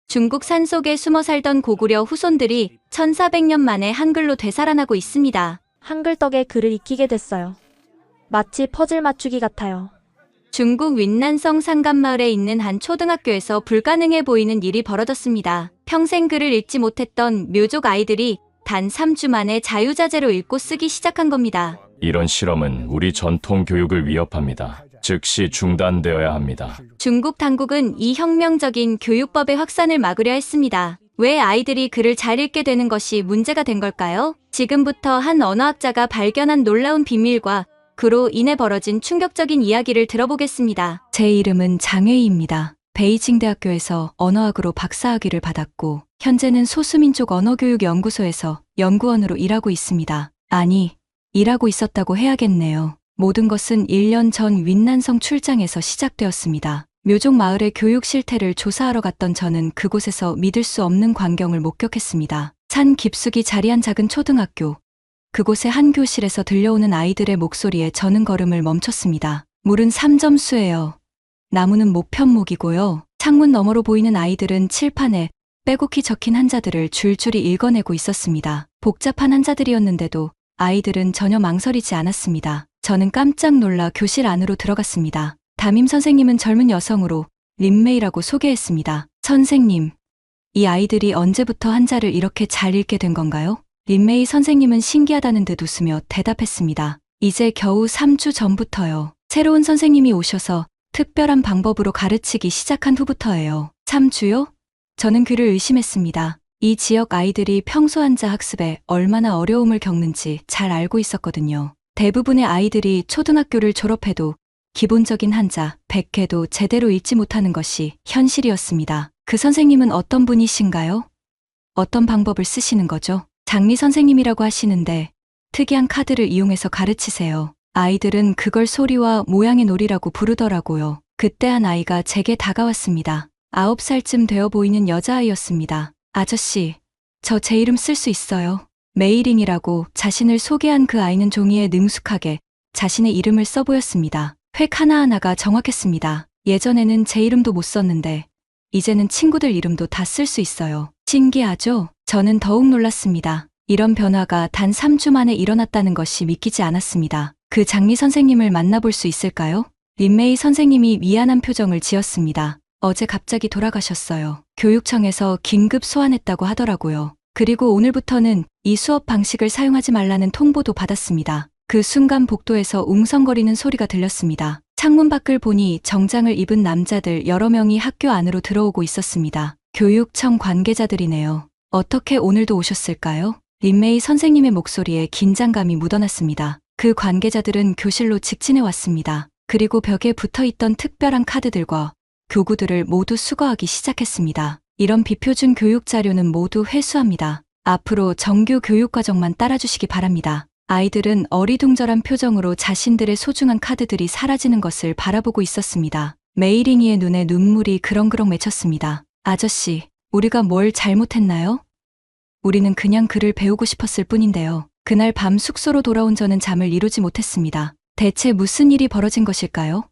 중국 산속에 숨어 살던 고구려 후손들이 1400년 만에 한글로 되살아나고 있습니다. 한글 덕에 글을 익히게 됐어요. 마치 퍼즐 맞추기 같아요. 중국 윈난성 산간마을에 있는 한 초등학교에서 불가능해 보이는 일이 벌어졌습니다. 평생 글을 읽지 못했던 묘족 아이들이 단 3주 만에 자유자재로 읽고 쓰기 시작한 겁니다. 이런 실험은 우리 전통 교육을 위협합니다. 즉시 중단되어야 합니다. 중국 당국은 이 혁명적인 교육법의 확산을 막으려 했습니다. 왜 아이들이 글을 잘 읽게 되는 것이 문제가 된 걸까요? 지금부터 한 언어학자가 발견한 놀라운 비밀과 그로 인해 벌어진 충격적인 이야기를 들어보겠습니다. 제 이름은 장웨이입니다. 베이징 대학교에서 언어학으로 박사학위를 받았고 현재는 소수민족 언어교육연구소에서 연구원으로 일하고 있습니다. 아니, 일하고 있었다고 해야겠네요. 모든 것은 1년 전 윈난성 출장에서 시작되었습니다. 묘족 마을의 교육 실태를 조사하러 갔던 저는 그곳에서 믿을 수 없는 광경을 목격했습니다. 산 깊숙이 자리한 작은 초등학교. 그곳의 한 교실에서 들려오는 아이들의 목소리에 저는 걸음을 멈췄습니다. 물은 3점수예요. 나무는 모편목이고요. 창문 너머로 보이는 아이들은 칠판에 빼곡히 적힌 한자들을 줄줄이 읽어내고 있었습니다. 복잡한 한자들이었는데도 아이들은 전혀 망설이지 않았습니다. 저는 깜짝 놀라 교실 안으로 들어갔습니다. 담임 선생님은 젊은 여성으로 린메이라고 소개했습니다. 선생님, 이 아이들이 언제부터 한자를 이렇게 잘 읽게 된 건가요? 린메이 선생님은 신기하다는 듯 웃으며 대답했습니다. 이제 겨우 3주 전부터요. 새로운 선생님이 오셔서 특별한 방법으로 가르치기 시작한 후부터예요. 3주요? 저는 그를 의심했습니다. 이 지역 아이들이 평소 한자 학습에 얼마나 어려움을 겪는지 잘 알고 있었거든요. 대부분의 아이들이 초등학교를 졸업해도 기본적인 한자 100개도 제대로 읽지 못하는 것이 현실이었습니다. 그 선생님은 어떤 분이신가요? 어떤 방법을 쓰시는 거죠? 장리 선생님이라고 하시는데 특이한 카드를 이용해서 가르치세요. 아이들은 그걸 소리와 모양의 놀이라고 부르더라고요. 그때 한 아이가 제게 다가왔습니다. 9살쯤 되어 보이는 여자아이였습니다. 아저씨, 저 제 이름 쓸 수 있어요. 메이링이라고 자신을 소개한 그 아이는 종이에 능숙하게 자신의 이름을 써보였습니다. 획 하나하나가 정확했습니다. 예전에는 제 이름도 못 썼는데 이제는 친구들 이름도 다 쓸 수 있어요. 신기하죠? 저는 더욱 놀랐습니다. 이런 변화가 단 3주 만에 일어났다는 것이 믿기지 않았습니다. 그 장리 선생님을 만나볼 수 있을까요? 린메이 선생님이 미안한 표정을 지었습니다. 어제 갑자기 돌아가셨어요. 교육청에서 긴급 소환했다고 하더라고요. 그리고 오늘부터는 이 수업 방식을 사용하지 말라는 통보도 받았습니다. 그 순간 복도에서 웅성거리는 소리가 들렸습니다. 창문 밖을 보니 정장을 입은 남자들 여러 명이 학교 안으로 들어오고 있었습니다. 교육청 관계자들이네요. 어떻게 오늘도 오셨을까요? 린메이 선생님의 목소리에 긴장감이 묻어났습니다. 그 관계자들은 교실로 직진해 왔습니다. 그리고 벽에 붙어있던 특별한 카드들과 교구들을 모두 수거하기 시작했습니다. 이런 비표준 교육 자료는 모두 회수합니다. 앞으로 정규 교육과정만 따라주시기 바랍니다. 아이들은 어리둥절한 표정으로 자신들의 소중한 카드들이 사라지는 것을 바라보고 있었습니다. 메이링이의 눈에 눈물이 그렁그렁 맺혔습니다. 아저씨, 우리가 뭘 잘못했나요? 우리는 그냥 글을 배우고 싶었을 뿐인데요. 그날 밤 숙소로 돌아온 저는 잠을 이루지 못했습니다. 대체 무슨 일이 벌어진 것일까요?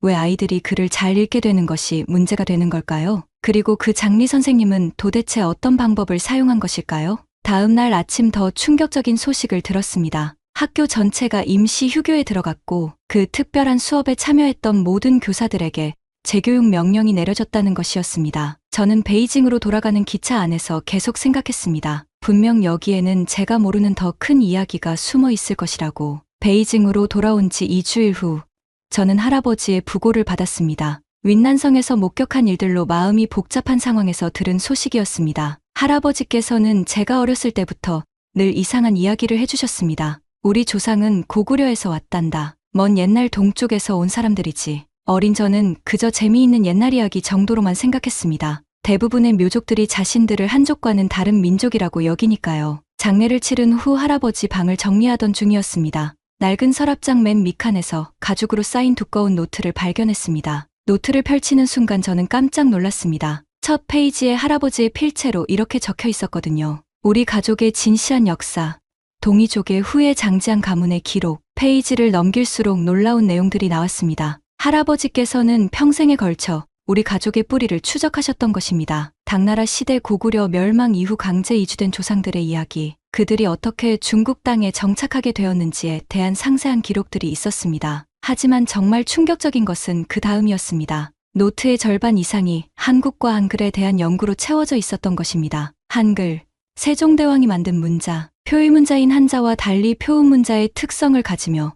왜 아이들이 글을 잘 읽게 되는 것이 문제가 되는 걸까요? 그리고 그 장리 선생님은 도대체 어떤 방법을 사용한 것일까요? 다음 날 아침 더 충격적인 소식을 들었습니다. 학교 전체가 임시 휴교에 들어갔고 그 특별한 수업에 참여했던 모든 교사들에게 재교육 명령이 내려졌다는 것이었습니다. 저는 베이징으로 돌아가는 기차 안에서 계속 생각했습니다. 분명 여기에는 제가 모르는 더 큰 이야기가 숨어 있을 것이라고. 베이징으로 돌아온 지 2주일 후 저는 할아버지의 부고를 받았습니다. 윈난성에서 목격한 일들로 마음이 복잡한 상황에서 들은 소식이었습니다. 할아버지께서는 제가 어렸을 때부터 늘 이상한 이야기를 해주셨습니다. 우리 조상은 고구려에서 왔단다. 먼 옛날 동쪽에서 온 사람들이지. 어린 저는 그저 재미있는 옛날 이야기 정도로만 생각했습니다. 대부분의 묘족들이 자신들을 한족과는 다른 민족이라고 여기니까요. 장례를 치른 후 할아버지 방을 정리하던 중이었습니다. 낡은 서랍장 맨 밑칸에서 가죽으로 쌓인 두꺼운 노트를 발견했습니다. 노트를 펼치는 순간 저는 깜짝 놀랐습니다. 첫 페이지에 할아버지의 필체로 이렇게 적혀 있었거든요. 우리 가족의 진시한 역사, 동이족의 후에 장지한 가문의 기록. 페이지를 넘길수록 놀라운 내용들이 나왔습니다. 할아버지께서는 평생에 걸쳐 우리 가족의 뿌리를 추적하셨던 것입니다. 당나라 시대 고구려 멸망 이후 강제 이주된 조상들의 이야기, 그들이 어떻게 중국 땅에 정착하게 되었는지에 대한 상세한 기록들이 있었습니다. 하지만 정말 충격적인 것은 그 다음이었습니다. 노트의 절반 이상이 한국과 한글에 대한 연구로 채워져 있었던 것입니다. 한글, 세종대왕이 만든 문자, 표의문자인 한자와 달리 표음문자의 특성을 가지며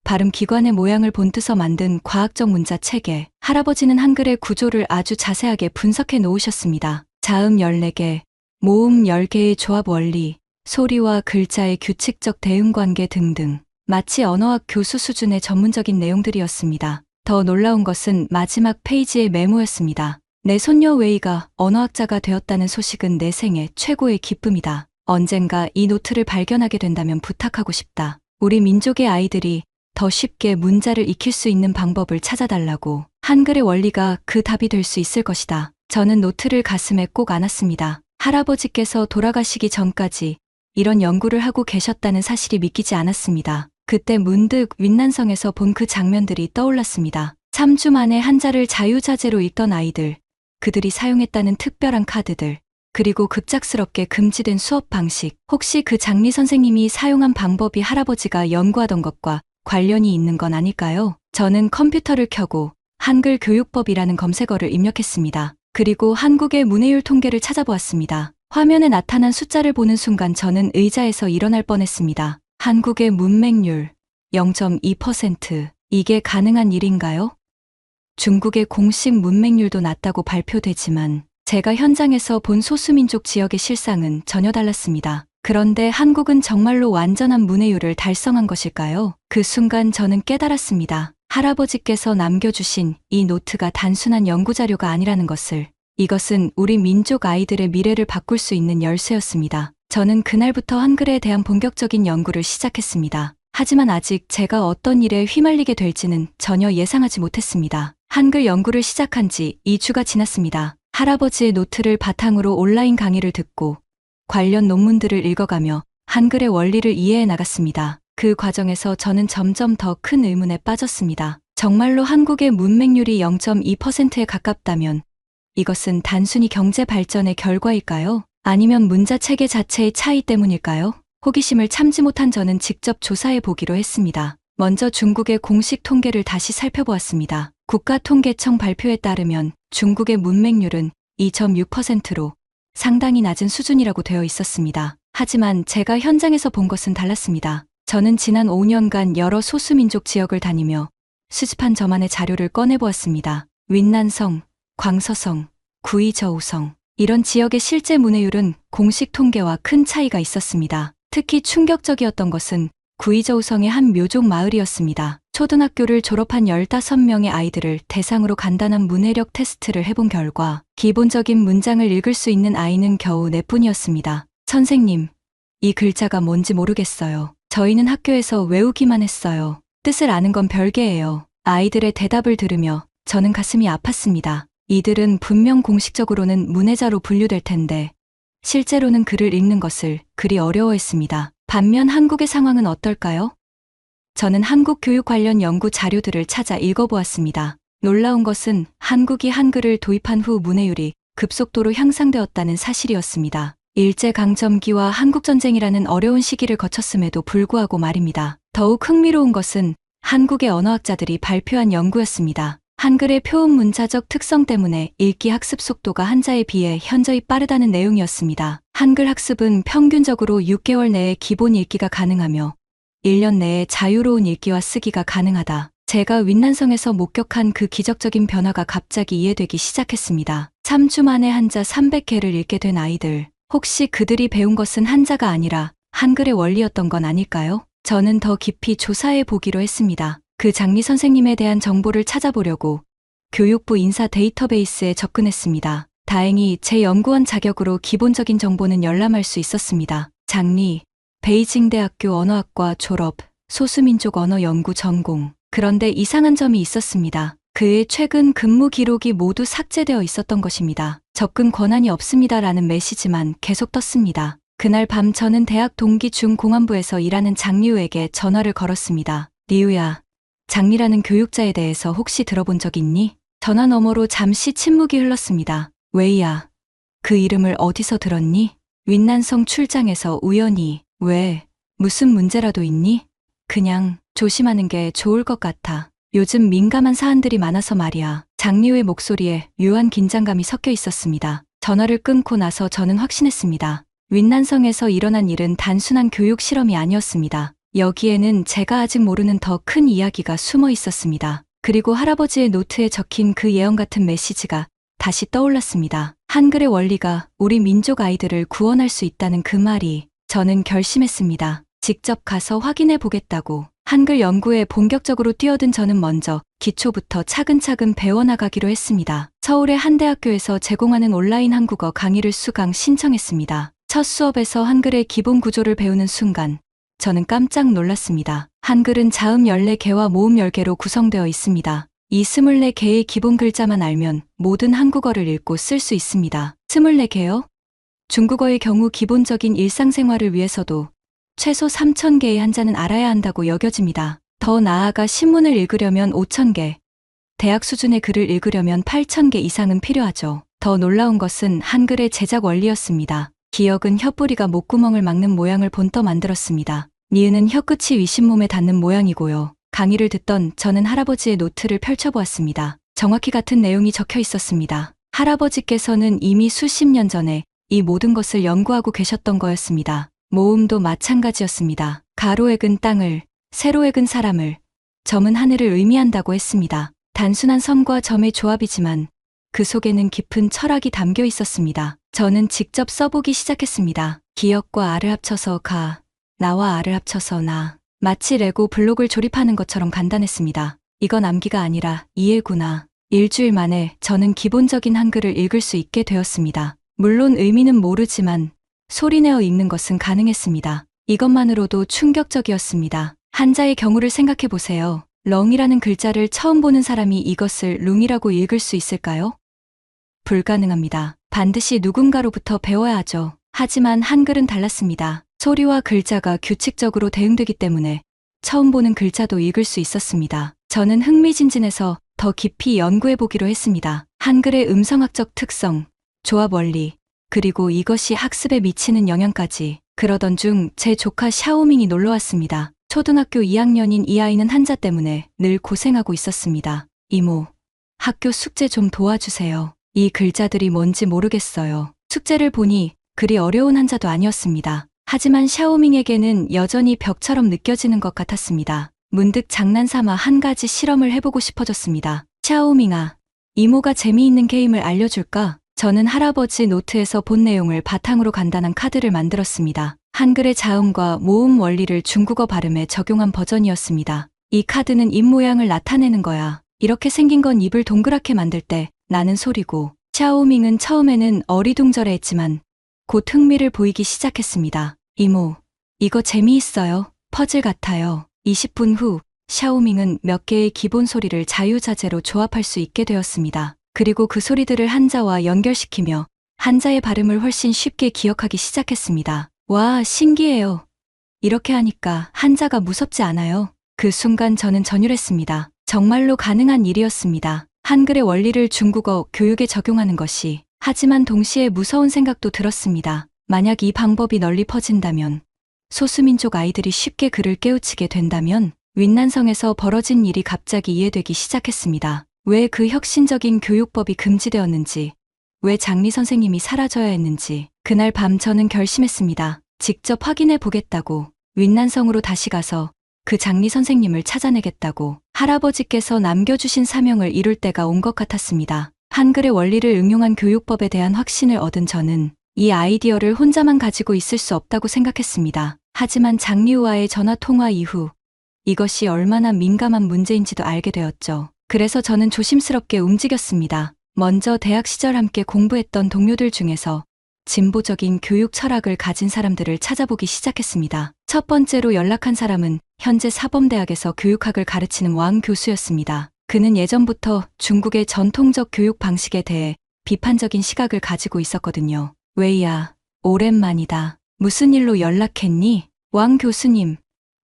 발음 기관의 모양을 본뜨서 만든 과학적 문자 체계, 할아버지는 한글의 구조를 아주 자세하게 분석해 놓으셨습니다. 자음 14개, 모음 10개의 조합 원리, 소리와 글자의 규칙적 대응관계 등등, 마치 언어학 교수 수준의 전문적인 내용들이었습니다. 더 놀라운 것은 마지막 페이지의 메모였습니다. 내 손녀 웨이가 언어학자가 되었다는 소식은 내 생애 최고의 기쁨이다. 언젠가 이 노트를 발견하게 된다면 부탁하고 싶다. 우리 민족의 아이들이 더 쉽게 문자를 익힐 수 있는 방법을 찾아달라고. 한글의 원리가 그 답이 될 수 있을 것이다. 저는 노트를 가슴에 꼭 안았습니다. 할아버지께서 돌아가시기 전까지 이런 연구를 하고 계셨다는 사실이 믿기지 않았습니다. 그때 문득 윈난성에서 본 그 장면들이 떠올랐습니다. 3주 만에 한자를 자유자재로 읽던 아이들, 그들이 사용했다는 특별한 카드들, 그리고 급작스럽게 금지된 수업 방식. 혹시 그 장리 선생님이 사용한 방법이 할아버지가 연구하던 것과 관련이 있는 건 아닐까요? 저는 컴퓨터를 켜고 한글 교육법이라는 검색어를 입력했습니다. 그리고 한국의 문해율 통계를 찾아보았습니다. 화면에 나타난 숫자를 보는 순간 저는 의자에서 일어날 뻔했습니다. 한국의 문맹률 0.2%. 이게 가능한 일인가요? 중국의 공식 문맹률도 낮다고 발표되지만 제가 현장에서 본 소수민족 지역의 실상은 전혀 달랐습니다. 그런데 한국은 정말로 완전한 문해율을 달성한 것일까요? 그 순간 저는 깨달았습니다. 할아버지께서 남겨주신 이 노트가 단순한 연구자료가 아니라는 것을. 이것은 우리 민족 아이들의 미래를 바꿀 수 있는 열쇠였습니다. 저는 그날부터 한글에 대한 본격적인 연구를 시작했습니다. 하지만 아직 제가 어떤 일에 휘말리게 될지는 전혀 예상하지 못했습니다. 한글 연구를 시작한 지 2주가 지났습니다. 할아버지의 노트를 바탕으로 온라인 강의를 듣고 관련 논문들을 읽어가며 한글의 원리를 이해해 나갔습니다. 그 과정에서 저는 점점 더 큰 의문에 빠졌습니다. 정말로 한국의 문맹률이 0.2%에 가깝다면 이것은 단순히 경제 발전의 결과일까요? 아니면 문자 체계 자체의 차이 때문일까요? 호기심을 참지 못한 저는 직접 조사해 보기로 했습니다. 먼저 중국의 공식 통계를 다시 살펴보았습니다. 국가통계청 발표에 따르면 중국의 문맹률은 2.6%로 상당히 낮은 수준이라고 되어 있었습니다. 하지만 제가 현장에서 본 것은 달랐습니다. 저는 지난 5년간 여러 소수민족 지역을 다니며 수집한 저만의 자료를 꺼내보았습니다. 윈난성, 광서성, 구이저우성, 이런 지역의 실제 문해율은 공식 통계와 큰 차이가 있었습니다. 특히 충격적이었던 것은 구이저우성의 한 묘족 마을이었습니다. 초등학교를 졸업한 15명의 아이들을 대상으로 간단한 문해력 테스트를 해본 결과 기본적인 문장을 읽을 수 있는 아이는 겨우 4뿐이었습니다. 선생님, 이 글자가 뭔지 모르겠어요. 저희는 학교에서 외우기만 했어요. 뜻을 아는 건 별개예요. 아이들의 대답을 들으며 저는 가슴이 아팠습니다. 이들은 분명 공식적으로는 문해자로 분류될 텐데 실제로는 글을 읽는 것을 그리 어려워했습니다. 반면 한국의 상황은 어떨까요? 저는 한국 교육 관련 연구 자료들을 찾아 읽어보았습니다. 놀라운 것은 한국이 한글을 도입한 후 문해율이 급속도로 향상되었다는 사실이었습니다. 일제강점기와 한국전쟁이라는 어려운 시기를 거쳤음에도 불구하고 말입니다. 더욱 흥미로운 것은 한국의 언어학자들이 발표한 연구였습니다. 한글의 표음 문자적 특성 때문에 읽기 학습 속도가 한자에 비해 현저히 빠르다는 내용이었습니다. 한글 학습은 평균적으로 6개월 내에 기본 읽기가 가능하며 1년 내에 자유로운 읽기와 쓰기가 가능하다. 제가 윈난성에서 목격한 그 기적적인 변화가 갑자기 이해되기 시작했습니다. 3주 만에 한자 300개를 읽게 된 아이들. 혹시 그들이 배운 것은 한자가 아니라 한글의 원리였던 건 아닐까요? 저는 더 깊이 조사해 보기로 했습니다. 그 장리 선생님에 대한 정보를 찾아보려고 교육부 인사 데이터베이스에 접근했습니다. 다행히 제 연구원 자격으로 기본적인 정보는 열람할 수 있었습니다. 장리, 베이징대학교 언어학과 졸업, 소수민족 언어 연구 전공. 그런데 이상한 점이 있었습니다. 그의 최근 근무 기록이 모두 삭제되어 있었던 것입니다. 접근 권한이 없습니다라는 메시지만 계속 떴습니다. 그날 밤 저는 대학 동기 중 공안부에서 일하는 장리우에게 전화를 걸었습니다. 리우야, 장리라는 교육자에 대해서 혹시 들어본 적 있니? 전화 너머로 잠시 침묵이 흘렀습니다. 웨이야, 그 이름을 어디서 들었니? 윈난성 출장에서 우연히. 왜? 무슨 문제라도 있니? 그냥 조심하는 게 좋을 것 같아. 요즘 민감한 사안들이 많아서 말이야. 장리우의 목소리에 묘한 긴장감이 섞여 있었습니다. 전화를 끊고 나서 저는 확신했습니다. 윈난성에서 일어난 일은 단순한 교육 실험이 아니었습니다. 여기에는 제가 아직 모르는 더 큰 이야기가 숨어 있었습니다. 그리고 할아버지의 노트에 적힌 그 예언 같은 메시지가 다시 떠올랐습니다. 한글의 원리가 우리 민족 아이들을 구원할 수 있다는 그 말이. 저는 결심했습니다. 직접 가서 확인해 보겠다고. 한글 연구에 본격적으로 뛰어든 저는 먼저 기초부터 차근차근 배워나가기로 했습니다. 서울의 한 대학교에서 제공하는 온라인 한국어 강의를 수강 신청했습니다. 첫 수업에서 한글의 기본 구조를 배우는 순간 저는 깜짝 놀랐습니다. 한글은 자음 14개와 모음 10개로 구성되어 있습니다. 이 24개의 기본 글자만 알면 모든 한국어를 읽고 쓸 수 있습니다. 24개요? 중국어의 경우 기본적인 일상생활을 위해서도 최소 3,000개의 한자는 알아야 한다고 여겨집니다. 더 나아가 신문을 읽으려면 5,000개, 대학 수준의 글을 읽으려면 8,000개 이상은 필요하죠. 더 놀라운 것은 한글의 제작 원리였습니다. 기역은 혀뿌리가 목구멍을 막는 모양을 본떠 만들었습니다. 니은은 혀끝이 윗신몸에 닿는 모양이고요. 강의를 듣던 저는 할아버지의 노트를 펼쳐보았습니다. 정확히 같은 내용이 적혀 있었습니다. 할아버지께서는 이미 수십 년 전에 이 모든 것을 연구하고 계셨던 거였습니다. 모음도 마찬가지였습니다. 가로액은 땅을, 세로액은 사람을, 점은 하늘을 의미한다고 했습니다. 단순한 섬과 점의 조합이지만 그 속에는 깊은 철학이 담겨 있었습니다. 저는 직접 써보기 시작했습니다. 기역과 아를 합쳐서 가, 나와 아를 합쳐서 나. 마치 레고 블록을 조립하는 것처럼 간단했습니다. 이건 암기가 아니라 이해구나. 일주일 만에 저는 기본적인 한글을 읽을 수 있게 되었습니다. 물론 의미는 모르지만 소리내어 읽는 것은 가능했습니다. 이것만으로도 충격적이었습니다. 한자의 경우를 생각해 보세요. 렁이라는 글자를 처음 보는 사람이 이것을 룽이라고 읽을 수 있을까요? 불가능합니다. 반드시 누군가로부터 배워야 하죠. 하지만 한글은 달랐습니다. 소리와 글자가 규칙적으로 대응되기 때문에 처음 보는 글자도 읽을 수 있었습니다. 저는 흥미진진해서 더 깊이 연구해 보기로 했습니다. 한글의 음성학적 특성, 조합 원리, 그리고 이것이 학습에 미치는 영향까지. 그러던 중 제 조카 샤오밍이 놀러왔습니다. 초등학교 2학년인 이 아이는 한자 때문에 늘 고생하고 있었습니다. 이모, 학교 숙제 좀 도와주세요. 이 글자들이 뭔지 모르겠어요. 숙제를 보니 그리 어려운 한자도 아니었습니다. 하지만 샤오밍에게는 여전히 벽처럼 느껴지는 것 같았습니다. 문득 장난삼아 한 가지 실험을 해보고 싶어졌습니다. 샤오밍아, 이모가 재미있는 게임을 알려줄까? 저는 할아버지 노트에서 본 내용을 바탕으로 간단한 카드를 만들었습니다. 한글의 자음과 모음 원리를 중국어 발음에 적용한 버전이었습니다. 이 카드는 입 모양을 나타내는 거야. 이렇게 생긴 건 입을 동그랗게 만들 때 나는 소리고, 샤오밍은 처음에는 어리둥절해했지만 곧 흥미를 보이기 시작했습니다. 이모, 이거 재미있어요. 퍼즐 같아요. 20분 후 샤오밍은 몇 개의 기본 소리를 자유자재로 조합할 수 있게 되었습니다. 그리고 그 소리들을 한자와 연결시키며 한자의 발음을 훨씬 쉽게 기억하기 시작했습니다. 와, 신기해요. 이렇게 하니까 한자가 무섭지 않아요. 그 순간 저는 전율했습니다. 정말로 가능한 일이었습니다. 한글의 원리를 중국어 교육에 적용하는 것이. 하지만 동시에 무서운 생각도 들었습니다. 만약 이 방법이 널리 퍼진다면, 소수민족 아이들이 쉽게 글을 깨우치게 된다면, 윈난성에서 벌어진 일이 갑자기 이해되기 시작했습니다. 왜 그 혁신적인 교육법이 금지되었는지, 왜 장리 선생님이 사라져야 했는지. 그날 밤 저는 결심했습니다. 직접 확인해 보겠다고. 윈난성으로 다시 가서 그 장리 선생님을 찾아내겠다고. 할아버지께서 남겨주신 사명을 이룰 때가 온 것 같았습니다. 한글의 원리를 응용한 교육법에 대한 확신을 얻은 저는 이 아이디어를 혼자만 가지고 있을 수 없다고 생각했습니다. 하지만 장리우와의 전화 통화 이후 이것이 얼마나 민감한 문제인지도 알게 되었죠. 그래서 저는 조심스럽게 움직였습니다. 먼저 대학 시절 함께 공부했던 동료들 중에서 진보적인 교육 철학을 가진 사람들을 찾아보기 시작했습니다. 첫 번째로 연락한 사람은 현재 사범대학에서 교육학을 가르치는 왕 교수였습니다. 그는 예전부터 중국의 전통적 교육 방식에 대해 비판적인 시각을 가지고 있었거든요. 웨이야, 오랜만이다. 무슨 일로 연락했니? 왕 교수님,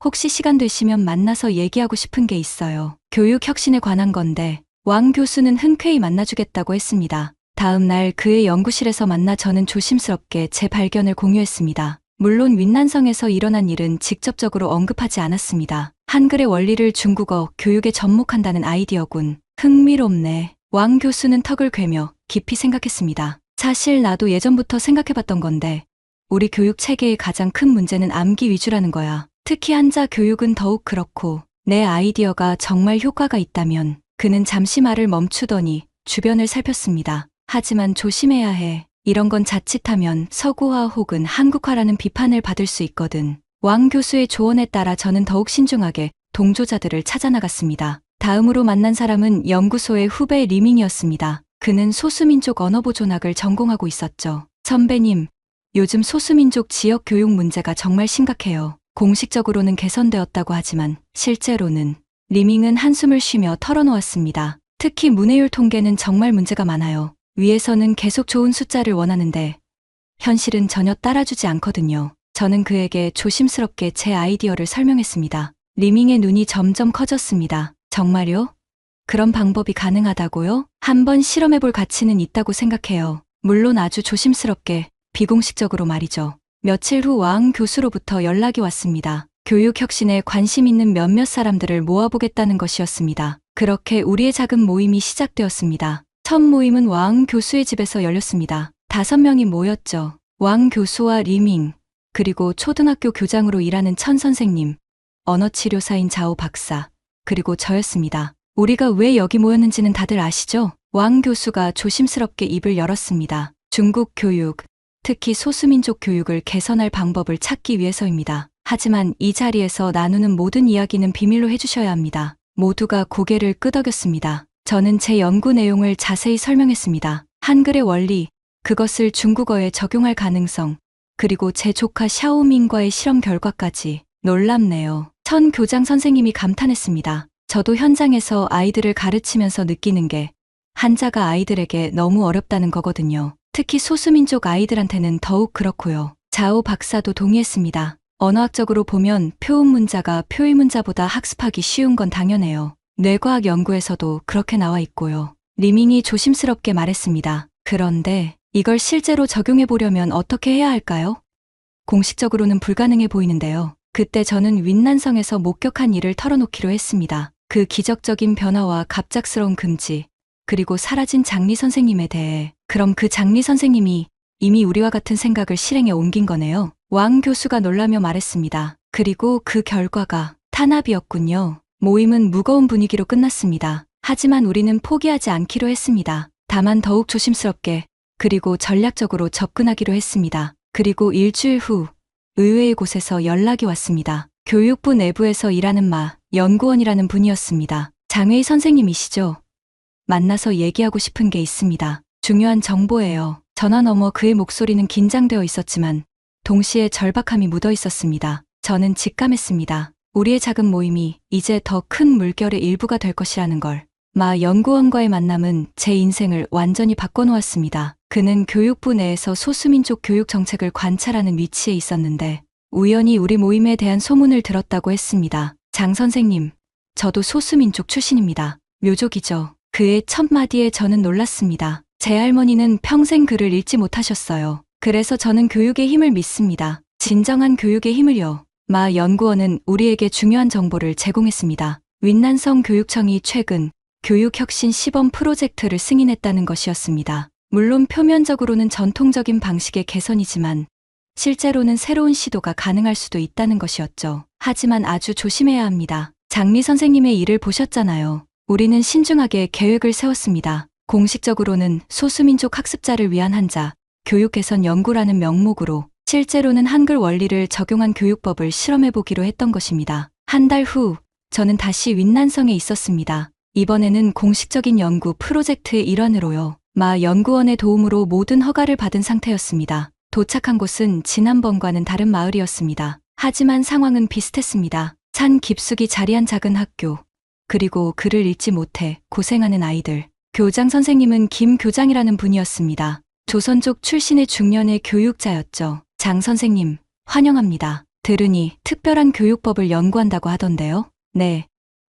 혹시 시간 되시면 만나서 얘기하고 싶은 게 있어요. 교육 혁신에 관한 건데 왕 교수는 흔쾌히 만나주겠다고 했습니다. 다음 날 그의 연구실에서 만나 저는 조심스럽게 제 발견을 공유했습니다. 물론 윈난성에서 일어난 일은 직접적으로 언급하지 않았습니다. 한글의 원리를 중국어 교육에 접목한다는 아이디어군. 흥미롭네. 왕 교수는 턱을 괴며 깊이 생각했습니다. 사실 나도 예전부터 생각해봤던 건데 우리 교육 체계의 가장 큰 문제는 암기 위주라는 거야. 특히 한자 교육은 더욱 그렇고 내 아이디어가 정말 효과가 있다면 그는 잠시 말을 멈추더니 주변을 살폈습니다. 하지만 조심해야 해. 이런 건 자칫하면 서구화 혹은 한국화라는 비판을 받을 수 있거든. 왕 교수의 조언에 따라 저는 더욱 신중하게 동조자들을 찾아 나갔습니다. 다음으로 만난 사람은 연구소의 후배 리밍이었습니다. 그는 소수민족 언어보존학을 전공하고 있었죠. 선배님, 요즘 소수민족 지역 교육 문제가 정말 심각해요. 공식적으로는 개선되었다고 하지만 실제로는 리밍은 한숨을 쉬며 털어놓았습니다. 특히 문해율 통계는 정말 문제가 많아요. 위에서는 계속 좋은 숫자를 원하는데 현실은 전혀 따라주지 않거든요. 저는 그에게 조심스럽게 제 아이디어를 설명했습니다. 리밍의 눈이 점점 커졌습니다. 정말요? 그런 방법이 가능하다고요? 한번 실험해볼 가치는 있다고 생각해요. 물론 아주 조심스럽게, 비공식적으로 말이죠. 며칠 후 왕 교수로부터 연락이 왔습니다. 교육 혁신에 관심 있는 몇몇 사람들을 모아보겠다는 것이었습니다. 그렇게 우리의 작은 모임이 시작되었습니다. 첫 모임은 왕 교수의 집에서 열렸습니다. 5명이 모였죠. 왕 교수와 리밍, 그리고 초등학교 교장으로 일하는 천 선생님, 언어치료사인 자오 박사, 그리고 저였습니다. 우리가 왜 여기 모였는지는 다들 아시죠? 왕 교수가 조심스럽게 입을 열었습니다. 중국 교육, 특히 소수민족 교육을 개선할 방법을 찾기 위해서입니다. 하지만 이 자리에서 나누는 모든 이야기는 비밀로 해주셔야 합니다. 모두가 고개를 끄덕였습니다. 저는 제 연구 내용을 자세히 설명했습니다. 한글의 원리, 그것을 중국어에 적용할 가능성, 그리고 제 조카 샤오밍과의 실험 결과까지. 놀랍네요. 천 교장 선생님이 감탄했습니다. 저도 현장에서 아이들을 가르치면서 느끼는 게 한자가 아이들에게 너무 어렵다는 거거든요. 특히 소수민족 아이들한테는 더욱 그렇고요. 자오 박사도 동의했습니다. 언어학적으로 보면 표음 문자가 표의 문자보다 학습하기 쉬운 건 당연해요. 뇌과학 연구에서도 그렇게 나와 있고요. 리밍이 조심스럽게 말했습니다. 그런데 이걸 실제로 적용해 보려면 어떻게 해야 할까요? 공식적으로는 불가능해 보이는데요. 그때 저는 윈난성에서 목격한 일을 털어놓기로 했습니다. 그 기적적인 변화와 갑작스러운 금지, 그리고 사라진 장리 선생님에 대해. 그럼 그 장리 선생님이 이미 우리와 같은 생각을 실행에 옮긴 거네요. 왕 교수가 놀라며 말했습니다. 그리고 그 결과가 탄압이었군요. 모임은 무거운 분위기로 끝났습니다. 하지만 우리는 포기하지 않기로 했습니다. 다만 더욱 조심스럽게, 그리고 전략적으로 접근하기로 했습니다. 그리고 일주일 후 의외의 곳에서 연락이 왔습니다. 교육부 내부에서 일하는 연구원이라는 분이었습니다. 장회의 선생님이시죠? 만나서 얘기하고 싶은 게 있습니다. 중요한 정보예요. 전화 너머 그의 목소리는 긴장되어 있었지만 동시에 절박함이 묻어 있었습니다. 저는 직감했습니다. 우리의 작은 모임이 이제 더 큰 물결의 일부가 될 것이라는 걸. 연구원과의 만남은 제 인생을 완전히 바꿔놓았습니다. 그는 교육부 내에서 소수민족 교육 정책을 관찰하는 위치에 있었는데 우연히 우리 모임에 대한 소문을 들었다고 했습니다. 장 선생님, 저도 소수민족 출신입니다. 묘족이죠. 그의 첫마디에 저는 놀랐습니다. 제 할머니는 평생 글을 읽지 못하셨어요. 그래서 저는 교육의 힘을 믿습니다. 진정한 교육의 힘을요. 연구원은 우리에게 중요한 정보를 제공했습니다. 윈난성 교육청이 최근 교육혁신 시범 프로젝트를 승인했다는 것이었습니다. 물론 표면적으로는 전통적인 방식의 개선이지만 실제로는 새로운 시도가 가능할 수도 있다는 것이었죠. 하지만 아주 조심해야 합니다. 장리 선생님의 일을 보셨잖아요. 우리는 신중하게 계획을 세웠습니다. 공식적으로는 소수민족 학습자를 위한 한자, 교육 개선 연구라는 명목으로 실제로는 한글 원리를 적용한 교육법을 실험해보기로 했던 것입니다. 한 달 후, 저는 다시 윈난성에 있었습니다. 이번에는 공식적인 연구 프로젝트의 일환으로요. 연구원의 도움으로 모든 허가를 받은 상태였습니다. 도착한 곳은 지난번과는 다른 마을이었습니다. 하지만 상황은 비슷했습니다. 산 깊숙이 자리한 작은 학교, 그리고 글을 읽지 못해 고생하는 아이들. 교장 선생님은 김 교장이라는 분이었습니다. 조선족 출신의 중년의 교육자였죠. 장 선생님, 환영합니다. 들으니 특별한 교육법을 연구한다고 하던데요. 네.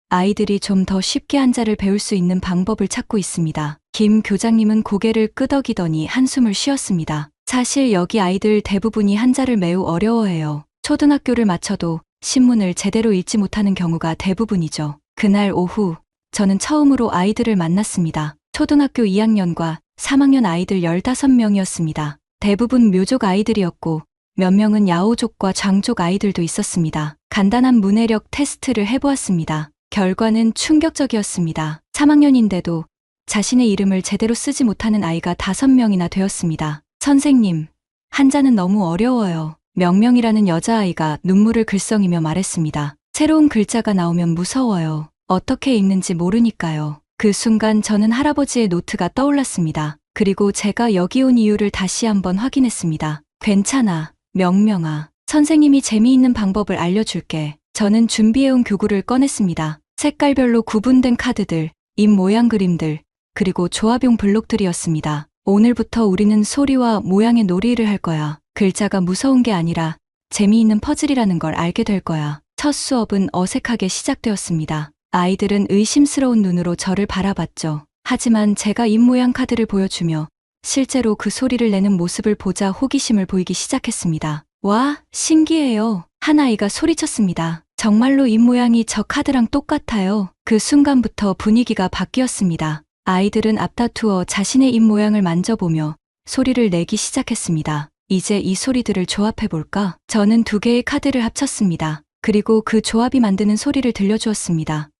아이들이 좀 더 쉽게 한자를 배울 수 있는 방법을 찾고 있습니다. 김 교장님은 고개를 끄덕이더니 한숨을 쉬었습니다. 사실 여기 아이들 대부분이 한자를 매우 어려워해요. 초등학교를 마쳐도 신문을 제대로 읽지 못하는 경우가 대부분이죠. 그날 오후 저는 처음으로 아이들을 만났습니다. 초등학교 2학년과 3학년 아이들 15명이었습니다. 대부분 묘족 아이들이었고 몇 명은 야오족과 장족 아이들도 있었습니다. 간단한 문해력 테스트를 해보았습니다. 결과는 충격적이었습니다. 3학년인데도 자신의 이름을 제대로 쓰지 못하는 아이가 5명이나 되었습니다. 선생님, 한자는 너무 어려워요. 명명이라는 여자아이가 눈물을 글썽이며 말했습니다. 새로운 글자가 나오면 무서워요. 어떻게 읽는지 모르니까요. 그 순간 저는 할아버지의 노트가 떠올랐습니다. 그리고 제가 여기 온 이유를 다시 한번 확인했습니다. 괜찮아, 명명아. 선생님이 재미있는 방법을 알려줄게. 저는 준비해온 교구를 꺼냈습니다. 색깔별로 구분된 카드들, 입 모양 그림들, 그리고 조합용 블록들이었습니다. 오늘부터 우리는 소리와 모양의 놀이를 할 거야. 글자가 무서운 게 아니라 재미있는 퍼즐이라는 걸 알게 될 거야. 첫 수업은 어색하게 시작되었습니다. 아이들은 의심스러운 눈으로 저를 바라봤죠. 하지만 제가 입 모양 카드를 보여주며 실제로 그 소리를 내는 모습을 보자 호기심을 보이기 시작했습니다. 와, 신기해요. 한 아이가 소리쳤습니다. 정말로 입 모양이 저 카드랑 똑같아요. 그 순간부터 분위기가 바뀌었습니다. 아이들은 앞다투어 자신의 입 모양을 만져보며 소리를 내기 시작했습니다. 이제 이 소리들을 조합해볼까? 저는 2개의 카드를 합쳤습니다. 그리고 그 조합이 만드는 소리를 들려주었습니다.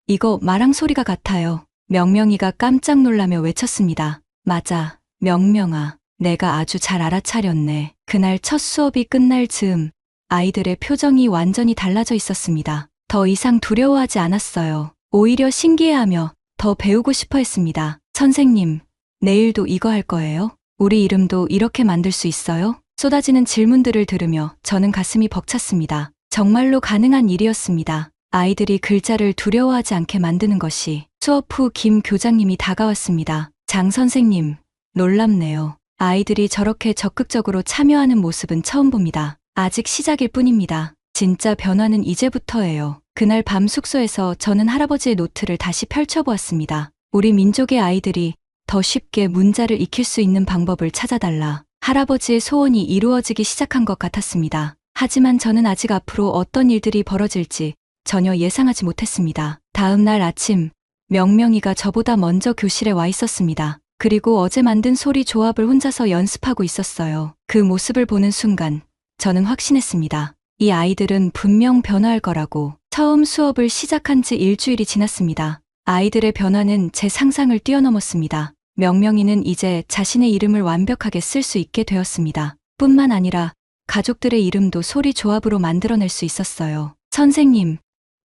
이거 말랑 소리가 같아요. 명명이가 깜짝 놀라며 외쳤습니다. 맞아, 명명아. 내가 아주 잘 알아차렸네. 그날 첫 수업이 끝날 즈음 아이들의 표정이 완전히 달라져 있었습니다. 더 이상 두려워하지 않았어요. 오히려 신기해하며 더 배우고 싶어 했습니다. 선생님, 내일도 이거 할 거예요? 우리 이름도 이렇게 만들 수 있어요? 쏟아지는 질문들을 들으며 저는 가슴이 벅찼습니다. 정말로 가능한 일이었습니다. 아이들이 글자를 두려워하지 않게 만드는 것이. 수업 후 김 교장님이 다가왔습니다. 장 선생님, 놀랍네요. 아이들이 저렇게 적극적으로 참여하는 모습은 처음 봅니다. 아직 시작일 뿐입니다. 진짜 변화는 이제부터예요. 그날 밤 숙소에서 저는 할아버지의 노트를 다시 펼쳐보았습니다. 우리 민족의 아이들이 더 쉽게 문자를 익힐 수 있는 방법을 찾아달라. 할아버지의 소원이 이루어지기 시작한 것 같았습니다. 하지만 저는 아직 앞으로 어떤 일들이 벌어질지 전혀 예상하지 못했습니다. 다음 날 아침, 명명이가 저보다 먼저 교실에 와 있었습니다. 그리고 어제 만든 소리 조합을 혼자서 연습하고 있었어요. 그 모습을 보는 순간 저는 확신했습니다. 이 아이들은 분명 변화할 거라고. 처음 수업을 시작한 지 일주일이 지났습니다. 아이들의 변화는 제 상상을 뛰어넘었습니다. 명명이는 이제 자신의 이름을 완벽하게 쓸 수 있게 되었습니다. 뿐만 아니라 가족들의 이름도 소리 조합으로 만들어낼 수 있었어요. 선생님,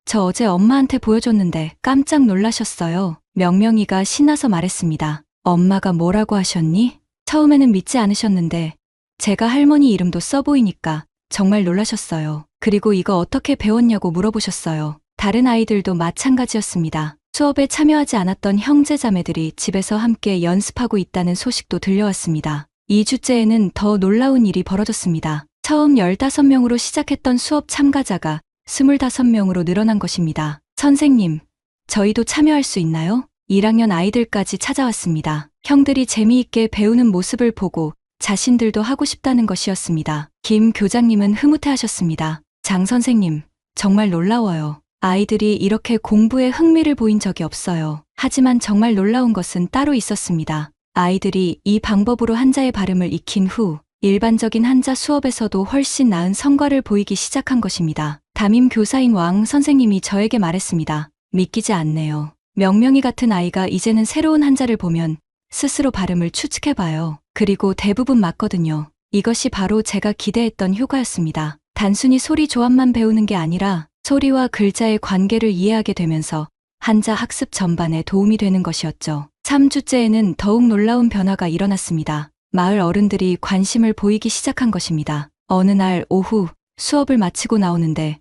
저 어제 엄마한테 보여줬는데 깜짝 놀라셨어요. 명명이가 신나서 말했습니다. 엄마가 뭐라고 하셨니? 처음에는 믿지 않으셨는데 제가 할머니 이름도 써 보이니까 정말 놀라셨어요. 그리고 이거 어떻게 배웠냐고 물어보셨어요. 다른 아이들도 마찬가지였습니다. 수업에 참여하지 않았던 형제자매들이 집에서 함께 연습하고 있다는 소식도 들려왔습니다. 2주째에는 더 놀라운 일이 벌어졌습니다. 처음 15명으로 시작했던 수업 참가자가 25명으로 늘어난 것입니다. 선생님, 저희도 참여할 수 있나요? 1학년 아이들까지 찾아왔습니다. 형들이 재미있게 배우는 모습을 보고 자신들도 하고 싶다는 것이었습니다. 김 교장님은 흐뭇해하셨습니다. 장 선생님, 정말 놀라워요. 아이들이 이렇게 공부에 흥미를 보인 적이 없어요. 하지만 정말 놀라운 것은 따로 있었습니다. 아이들이 이 방법으로 한자의 발음을 익힌 후 일반적인 한자 수업에서도 훨씬 나은 성과를 보이기 시작한 것입니다. 담임 교사인 왕 선생님이 저에게 말했습니다. 믿기지 않네요. 명명이 같은 아이가 이제는 새로운 한자를 보면 스스로 발음을 추측해봐요. 그리고 대부분 맞거든요. 이것이 바로 제가 기대했던 효과였습니다. 단순히 소리 조합만 배우는 게 아니라 소리와 글자의 관계를 이해하게 되면서 한자 학습 전반에 도움이 되는 것이었죠. 3주째에는 더욱 놀라운 변화가 일어났습니다. 마을 어른들이 관심을 보이기 시작한 것입니다. 어느 날 오후 수업을 마치고 나오는데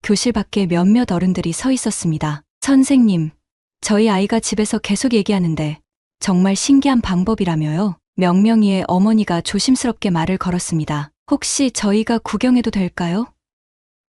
교실 밖에 몇몇 어른들이 서 있었습니다. 선생님, 저희 아이가 집에서 계속 얘기하는데 정말 신기한 방법이라며요. 명명이의 어머니가 조심스럽게 말을 걸었습니다. 혹시 저희가 구경해도 될까요?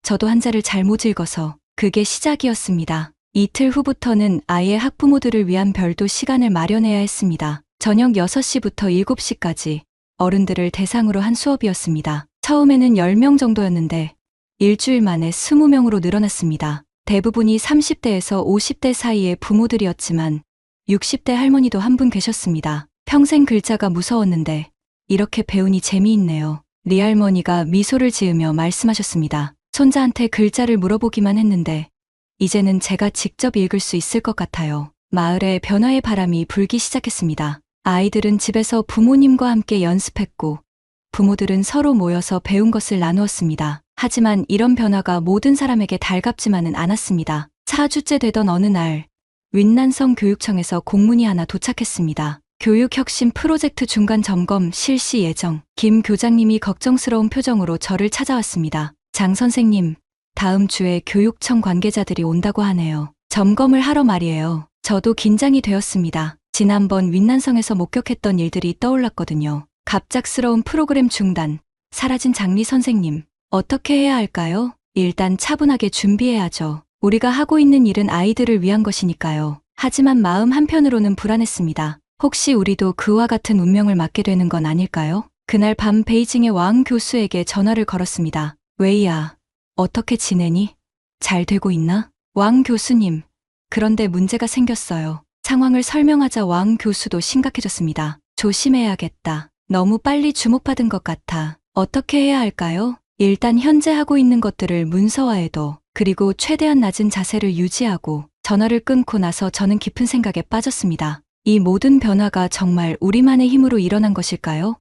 저도 한자를 잘못 읽어서 그게 시작이었습니다. 이틀 후부터는 아이의 학부모들을 위한 별도 시간을 마련해야 했습니다. 저녁 6시부터 7시까지 어른들을 대상으로 한 수업이었습니다. 처음에는 10명 정도였는데 일주일 만에 20명으로 늘어났습니다. 대부분이 30대에서 50대 사이의 부모들이었지만 60대 할머니도 한 분 계셨습니다. 평생 글자가 무서웠는데 이렇게 배우니 재미있네요. 리할머니가 미소를 지으며 말씀하셨습니다. 손자한테 글자를 물어보기만 했는데 이제는 제가 직접 읽을 수 있을 것 같아요. 마을에 변화의 바람이 불기 시작했습니다. 아이들은 집에서 부모님과 함께 연습했고 부모들은 서로 모여서 배운 것을 나누었습니다. 하지만 이런 변화가 모든 사람에게 달갑지만은 않았습니다. 4주째 되던 어느 날 윈난성 교육청에서 공문이 하나 도착했습니다. 교육혁신 프로젝트 중간 점검 실시 예정. 김 교장님이 걱정스러운 표정으로 저를 찾아왔습니다. 장 선생님, 다음 주에 교육청 관계자들이 온다고 하네요. 점검을 하러 말이에요. 저도 긴장이 되었습니다. 지난번 윈난성에서 목격했던 일들이 떠올랐거든요. 갑작스러운 프로그램 중단, 사라진 장리 선생님, 어떻게 해야 할까요? 일단 차분하게 준비해야죠. 우리가 하고 있는 일은 아이들을 위한 것이니까요. 하지만 마음 한편으로는 불안했습니다. 혹시 우리도 그와 같은 운명을 맞게 되는 건 아닐까요? 그날 밤 베이징의 왕 교수에게 전화를 걸었습니다. 웨이야, 어떻게 지내니? 잘 되고 있나? 왕 교수님, 그런데 문제가 생겼어요. 상황을 설명하자 왕 교수도 심각해졌습니다. 조심해야겠다. 너무 빨리 주목받은 것 같아. 어떻게 해야 할까요? 일단 현재 하고 있는 것들을 문서화해도, 그리고 최대한 낮은 자세를 유지하고. 전화를 끊고 나서 저는 깊은 생각에 빠졌습니다. 이 모든 변화가 정말 우리만의 힘으로 일어난 것일까요?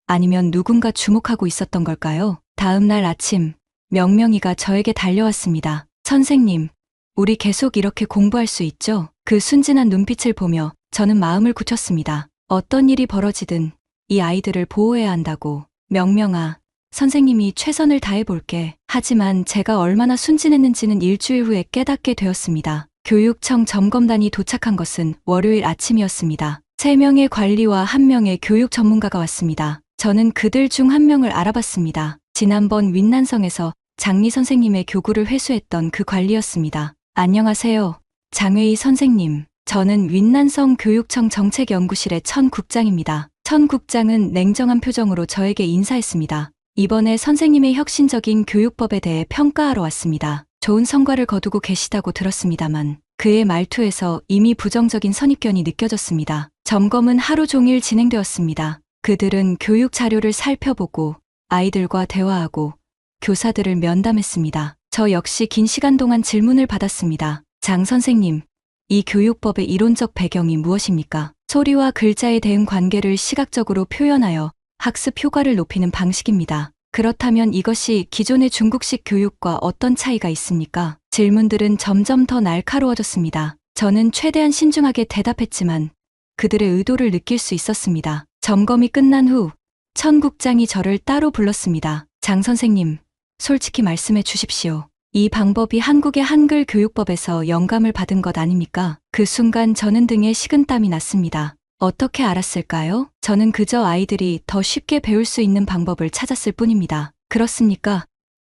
아니면 누군가 주목하고 있었던 걸까요? 다음 날 아침, 명명이가 저에게 달려왔습니다. 선생님, 우리 계속 이렇게 공부할 수 있죠? 그 순진한 눈빛을 보며 저는 마음을 굳혔습니다. 어떤 일이 벌어지든 이 아이들을 보호해야 한다고. 명명아, 선생님이 최선을 다해볼게. 하지만 제가 얼마나 순진했는지는 일주일 후에 깨닫게 되었습니다. 교육청 점검단이 도착한 것은 월요일 아침이었습니다. 3명의 관리와 1명의 교육 전문가가 왔습니다. 저는 그들 중 1명을 알아봤습니다. 지난번 윈난성에서 장리 선생님의 교구를 회수했던 그 관리였습니다. 안녕하세요, 장회의 선생님. 저는 윈난성 교육청 정책연구실의 천 국장입니다. 천 국장은 냉정한 표정으로 저에게 인사했습니다. 이번에 선생님의 혁신적인 교육법에 대해 평가하러 왔습니다. 좋은 성과를 거두고 계시다고 들었습니다만 그의 말투에서 이미 부정적인 선입견이 느껴졌습니다. 점검은 하루 종일 진행되었습니다. 그들은 교육 자료를 살펴보고 아이들과 대화하고 교사들을 면담했습니다. 저 역시 긴 시간 동안 질문을 받았습니다. 장 선생님, 이 교육법의 이론적 배경이 무엇입니까? 소리와 글자의 대응 관계를 시각적으로 표현하여 학습 효과를 높이는 방식입니다. 그렇다면 이것이 기존의 중국식 교육과 어떤 차이가 있습니까? 질문들은 점점 더 날카로워졌습니다. 저는 최대한 신중하게 대답했지만 그들의 의도를 느낄 수 있었습니다. 점검이 끝난 후 천 국장이 저를 따로 불렀습니다. 장 선생님, 솔직히 말씀해 주십시오. 이 방법이 한국의 한글 교육법에서 영감을 받은 것 아닙니까? 그 순간 저는 등에 식은땀이 났습니다. 어떻게 알았을까요? 저는 그저 아이들이 더 쉽게 배울 수 있는 방법을 찾았을 뿐입니다. 그렇습니까?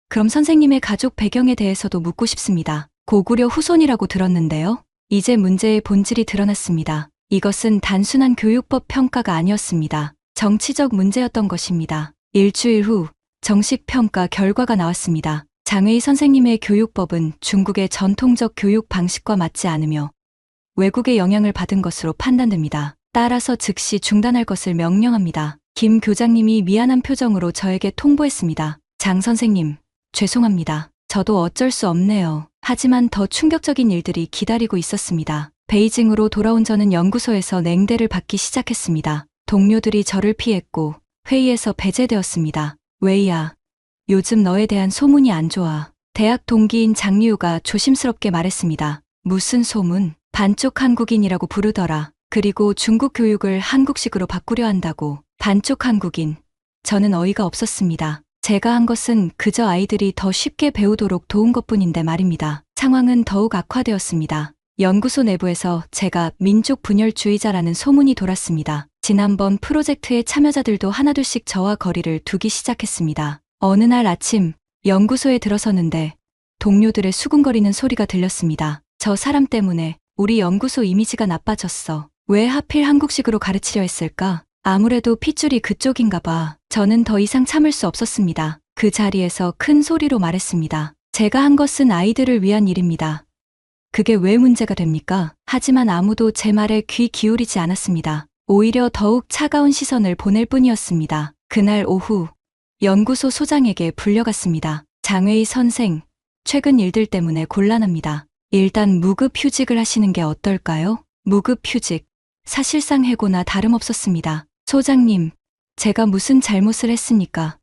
그럼 선생님의 가족 배경에 대해서도 묻고 싶습니다. 고구려 후손이라고 들었는데요. 이제 문제의 본질이 드러났습니다. 이것은 단순한 교육법 평가가 아니었습니다. 정치적 문제였던 것입니다. 일주일 후 정식 평가 결과가 나왔습니다. 장회의 선생님의 교육법은 중국의 전통적 교육 방식과 맞지 않으며 외국의 영향을 받은 것으로 판단됩니다. 따라서 즉시 중단할 것을 명령합니다. 김 교장님이 미안한 표정으로 저에게 통보했습니다. 장 선생님, 죄송합니다. 저도 어쩔 수 없네요. 하지만 더 충격적인 일들이 기다리고 있었습니다. 베이징으로 돌아온 저는 연구소에서 냉대를 받기 시작했습니다. 동료들이 저를 피했고 회의에서 배제되었습니다. 웨이야, 요즘 너에 대한 소문이 안 좋아. 대학 동기인 장리우가 조심스럽게 말했습니다. 무슨 소문? 반쪽 한국인이라고 부르더라. 그리고 중국 교육을 한국식으로 바꾸려 한다고. 반쪽 한국인. 저는 어이가 없었습니다. 제가 한 것은 그저 아이들이 더 쉽게 배우도록 도운 것뿐인데 말입니다. 상황은 더욱 악화되었습니다. 연구소 내부에서 제가 민족 분열주의자라는 소문이 돌았습니다. 지난번 프로젝트의 참여자들도 하나둘씩 저와 거리를 두기 시작했습니다. 어느 날 아침 연구소에 들어서는데 동료들의 수군거리는 소리가 들렸습니다. 저 사람 때문에 우리 연구소 이미지가 나빠졌어. 왜 하필 한국식으로 가르치려 했을까? 아무래도 핏줄이 그쪽인가 봐. 저는 더 이상 참을 수 없었습니다. 그 자리에서 큰 소리로 말했습니다. 제가 한 것은 아이들을 위한 일입니다. 그게 왜 문제가 됩니까? 하지만 아무도 제 말에 귀 기울이지 않았습니다. 오히려 더욱 차가운 시선을 보낼 뿐이었습니다. 그날 오후 연구소 소장에게 불려갔습니다. 장회의 선생, 최근 일들 때문에 곤란합니다. 일단 무급휴직을 하시는 게 어떨까요? 무급휴직. 사실상 해고나 다름없었습니다. 소장님, 제가 무슨 잘못을 했습니까?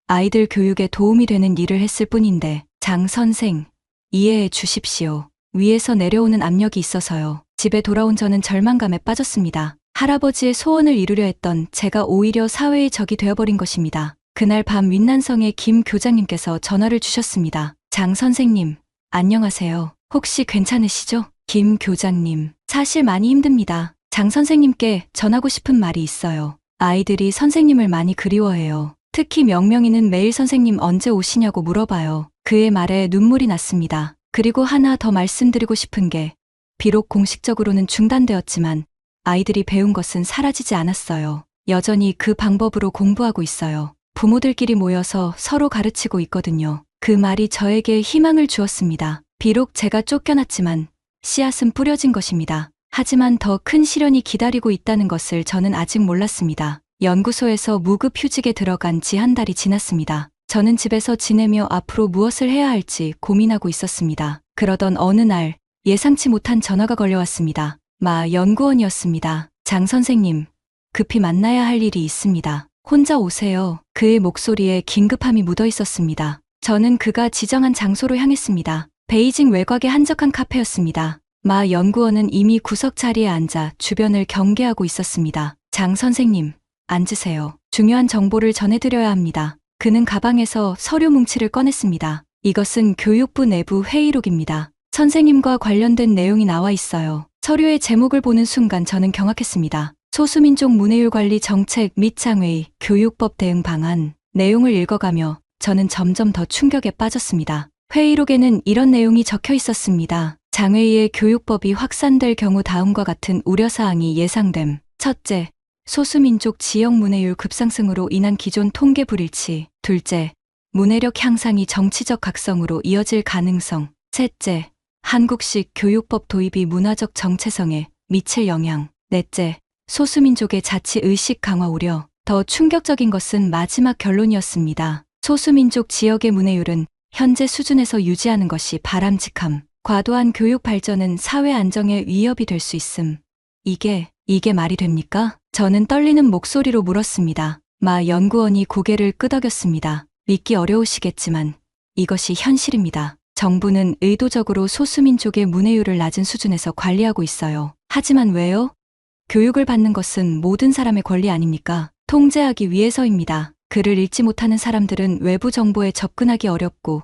아이들 교육에 도움이 되는 일을 했을 뿐인데, 장 선생, 이해해 주십시오. 위에서 내려오는 압력이 있어서요. 집에 돌아온 저는 절망감에 빠졌습니다. 할아버지의 소원을 이루려 했던 제가 오히려 사회의 적이 되어버린 것입니다. 그날 밤 윈난성의 김 교장님께서 전화를 주셨습니다. 장 선생님, 안녕하세요. 혹시 괜찮으시죠? 김 교장님, 사실 많이 힘듭니다. 장 선생님께 전하고 싶은 말이 있어요. 아이들이 선생님을 많이 그리워해요. 특히 명명이는 매일 선생님 언제 오시냐고 물어봐요. 그의 말에 눈물이 났습니다. 그리고 하나 더 말씀드리고 싶은 게, 비록 공식적으로는 중단되었지만 아이들이 배운 것은 사라지지 않았어요. 여전히 그 방법으로 공부하고 있어요. 부모들끼리 모여서 서로 가르치고 있거든요. 그 말이 저에게 희망을 주었습니다. 비록 제가 쫓겨났지만 씨앗은 뿌려진 것입니다. 하지만 더 큰 시련이 기다리고 있다는 것을 저는 아직 몰랐습니다. 연구소에서 무급휴직에 들어간 지 한 달이 지났습니다. 저는 집에서 지내며 앞으로 무엇을 해야 할지 고민하고 있었습니다. 그러던 어느 날 예상치 못한 전화가 걸려왔습니다. 마 연구원이었습니다. 장 선생님, 급히 만나야 할 일이 있습니다. 혼자 오세요. 그의 목소리에 긴급함이 묻어 있었습니다. 저는 그가 지정한 장소로 향했습니다. 베이징 외곽의 한적한 카페였습니다. 마 연구원은 이미 구석 자리에 앉아 주변을 경계하고 있었습니다. 장 선생님, 앉으세요. 중요한 정보를 전해드려야 합니다. 그는 가방에서 서류 뭉치를 꺼냈습니다. 이것은 교육부 내부 회의록입니다. 선생님과 관련된 내용이 나와 있어요. 서류의 제목을 보는 순간 저는 경악했습니다. 소수민족 문해율 관리 정책 및 장회의 교육법 대응 방안. 내용을 읽어가며 저는 점점 더 충격에 빠졌습니다. 회의록에는 이런 내용이 적혀 있었습니다. 장회의의 교육법이 확산될 경우 다음과 같은 우려사항이 예상됨. 첫째, 소수민족 지역 문해율 급상승으로 인한 기존 통계 불일치. 둘째, 문해력 향상이 정치적 각성으로 이어질 가능성. 셋째, 한국식 교육법 도입이 문화적 정체성에 미칠 영향. 넷째, 소수민족의 자치의식 강화 우려. 더 충격적인 것은 마지막 결론이었습니다. 소수민족 지역의 문해율은 현재 수준에서 유지하는 것이 바람직함. 과도한 교육 발전은 사회 안정에 위협이 될 수 있음. 이게 말이 됩니까? 저는 떨리는 목소리로 물었습니다. 마 연구원이 고개를 끄덕였습니다. 믿기 어려우시겠지만 이것이 현실입니다. 정부는 의도적으로 소수민족의 문해율을 낮은 수준에서 관리하고 있어요. 하지만 왜요? 교육을 받는 것은 모든 사람의 권리 아닙니까? 통제하기 위해서입니다. 글을 읽지 못하는 사람들은 외부 정보에 접근하기 어렵고,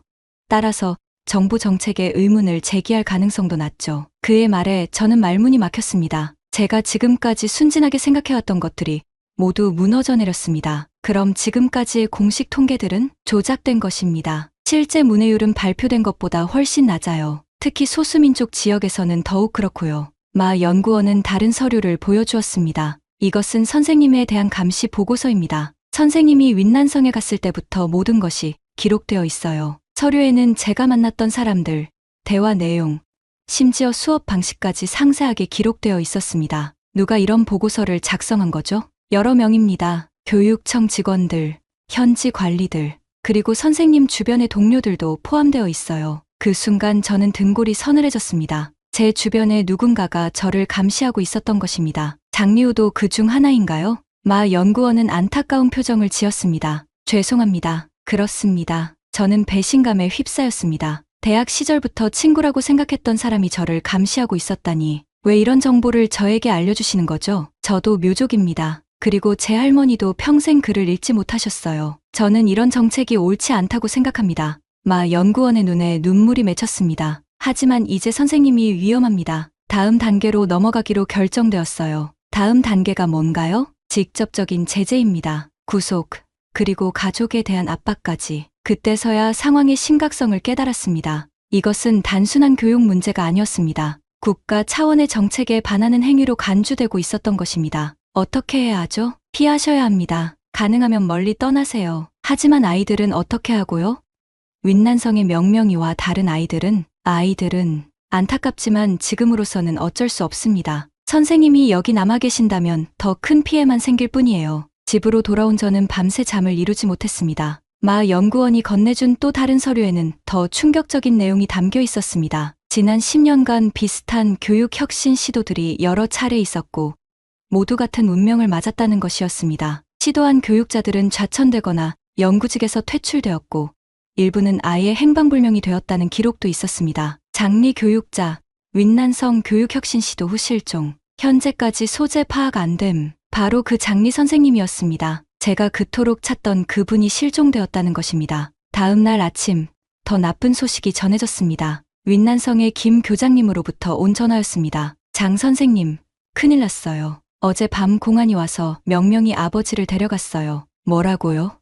따라서 정부 정책에 의문을 제기할 가능성도 낮죠. 그의 말에 저는 말문이 막혔습니다. 제가 지금까지 순진하게 생각해왔던 것들이 모두 무너져 내렸습니다. 그럼 지금까지의 공식 통계들은 조작된 것입니다. 실제 문해율은 발표된 것보다 훨씬 낮아요. 특히 소수민족 지역에서는 더욱 그렇고요. 마 연구원은 다른 서류를 보여주었습니다. 이것은 선생님에 대한 감시 보고서입니다. 선생님이 윈난성에 갔을 때부터 모든 것이 기록되어 있어요. 서류에는 제가 만났던 사람들, 대화 내용, 심지어 수업 방식까지 상세하게 기록되어 있었습니다. 누가 이런 보고서를 작성한 거죠? 여러 명입니다. 교육청 직원들, 현지 관리들, 그리고 선생님 주변의 동료들도 포함되어 있어요. 그 순간 저는 등골이 서늘해졌습니다. 제 주변에 누군가가 저를 감시하고 있었던 것입니다. 장리우도 그 중 하나인가요? 마 연구원은 안타까운 표정을 지었습니다. 죄송합니다. 그렇습니다. 저는 배신감에 휩싸였습니다. 대학 시절부터 친구라고 생각했던 사람이 저를 감시하고 있었다니. 왜 이런 정보를 저에게 알려주시는 거죠? 저도 묘족입니다. 그리고 제 할머니도 평생 글을 읽지 못하셨어요. 저는 이런 정책이 옳지 않다고 생각합니다. 마 연구원의 눈에 눈물이 맺혔습니다. 하지만 이제 선생님이 위험합니다. 다음 단계로 넘어가기로 결정되었어요. 다음 단계가 뭔가요? 직접적인 제재입니다. 구속, 그리고 가족에 대한 압박까지. 그때서야 상황의 심각성을 깨달았습니다. 이것은 단순한 교육 문제가 아니었습니다. 국가 차원의 정책에 반하는 행위로 간주되고 있었던 것입니다. 어떻게 해야 하죠? 피하셔야 합니다. 가능하면 멀리 떠나세요. 하지만 아이들은 어떻게 하고요? 윈난성의 명명이와 다른 아이들은 안타깝지만 지금으로서는 어쩔 수 없습니다. 선생님이 여기 남아 계신다면 더 큰 피해만 생길 뿐이에요. 집으로 돌아온 저는 밤새 잠을 이루지 못했습니다. 마 연구원이 건네준 또 다른 서류에는 더 충격적인 내용이 담겨 있었습니다. 지난 10년간 비슷한 교육 혁신 시도들이 여러 차례 있었고 모두 같은 운명을 맞았다는 것이었습니다. 시도한 교육자들은 좌천되거나 연구직에서 퇴출되었고 일부는 아예 행방불명이 되었다는 기록도 있었습니다. 장리 교육자, 윈난성 교육혁신 시도 후 실종, 현재까지 소재 파악 안 됨. 바로 그 장리 선생님이었습니다. 제가 그토록 찾던 그분이 실종되었다는 것입니다. 다음 날 아침, 더 나쁜 소식이 전해졌습니다. 윈난성의 김 교장님으로부터 온 전화였습니다. 장 선생님, 큰일 났어요. 어제 밤 공안이 와서 명명이 아버지를 데려갔어요. 뭐라고요?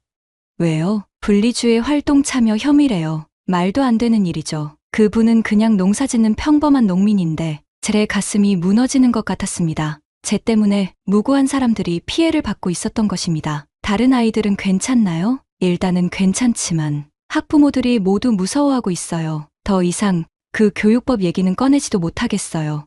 왜요? 분리주의 활동 참여 혐의래요. 말도 안 되는 일이죠. 그분은 그냥 농사짓는 평범한 농민인데 제 가슴이 무너지는 것 같았습니다. 제 때문에 무고한 사람들이 피해를 받고 있었던 것입니다. 다른 아이들은 괜찮나요? 일단은 괜찮지만 학부모들이 모두 무서워하고 있어요. 더 이상 그 교육법 얘기는 꺼내지도 못하겠어요.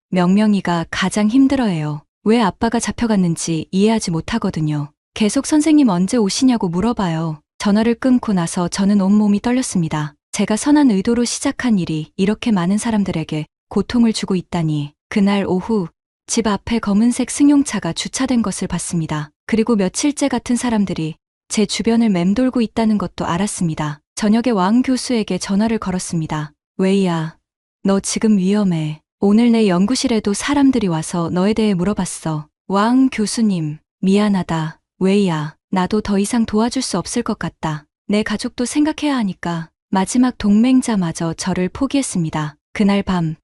명명이가 가장 힘들어해요. 왜 아빠가 잡혀갔는지 이해하지 못하거든요. 계속 선생님 언제 오시냐고 물어봐요. 전화를 끊고 나서 저는 온몸이 떨렸습니다. 제가 선한 의도로 시작한 일이 이렇게 많은 사람들에게 고통을 주고 있다니. 그날 오후 집 앞에 검은색 승용차가 주차된 것을 봤습니다. 그리고 며칠째 같은 사람들이 제 주변을 맴돌고 있다는 것도 알았습니다. 저녁에 왕 교수에게 전화를 걸었습니다. 웨이야, 너 지금 위험해. 오늘 내 연구실에도 사람들이 와서 너에 대해 물어봤어. 왕 교수님, 미안하다. 웨이야, 나도 더 이상 도와줄 수 없을 것 같다. 내 가족도 생각해야 하니까. 마지막 동맹자마저 저를 포기했습니다. 그날 밤,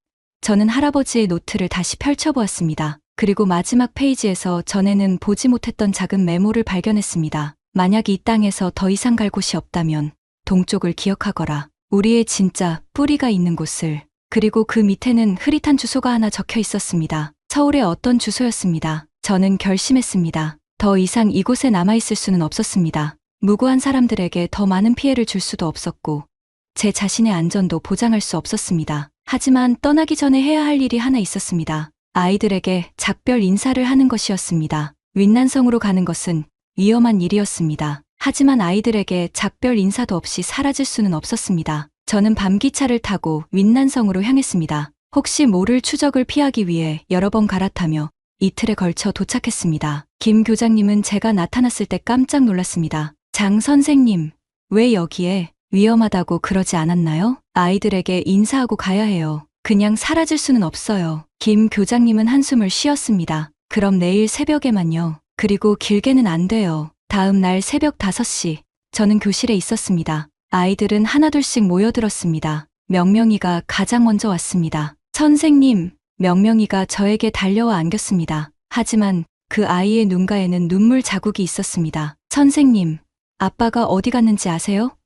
저는 할아버지의 노트를 다시 펼쳐보았습니다. 그리고 마지막 페이지에서 전에는 보지 못했던 작은 메모를 발견했습니다. 만약 이 땅에서 더 이상 갈 곳이 없다면 동쪽을 기억하거라. 우리의 진짜 뿌리가 있는 곳을. 그리고 그 밑에는 흐릿한 주소가 하나 적혀 있었습니다. 서울의 어떤 주소였습니다. 저는 결심했습니다. 더 이상 이곳에 남아있을 수는 없었습니다. 무고한 사람들에게 더 많은 피해를 줄 수도 없었고 제 자신의 안전도 보장할 수 없었습니다. 하지만 떠나기 전에 해야 할 일이 하나 있었습니다. 아이들에게 작별 인사를 하는 것이었습니다. 윈난성으로 가는 것은 위험한 일이었습니다. 하지만 아이들에게 작별 인사도 없이 사라질 수는 없었습니다. 저는 밤기차를 타고 윈난성으로 향했습니다. 혹시 모를 추적을 피하기 위해 여러 번 갈아타며 이틀에 걸쳐 도착했습니다. 김 교장님은 제가 나타났을 때 깜짝 놀랐습니다. 장 선생님, 왜 여기에? 위험하다고 그러지 않았나요? 아이들에게 인사하고 가야 해요. 그냥 사라질 수는 없어요. 김 교장님은 한숨을 쉬었습니다. 그럼 내일 새벽에만요. 그리고 길게는 안 돼요. 다음 날 새벽 5시, 저는 교실에 있었습니다. 아이들은 하나둘씩 모여들었습니다. 명명이가 가장 먼저 왔습니다. 선생님, 명명이가 저에게 달려와 안겼습니다. 하지만 그 아이의 눈가에는 눈물 자국이 있었습니다. 선생님, 아빠가 어디 갔는지 아세요?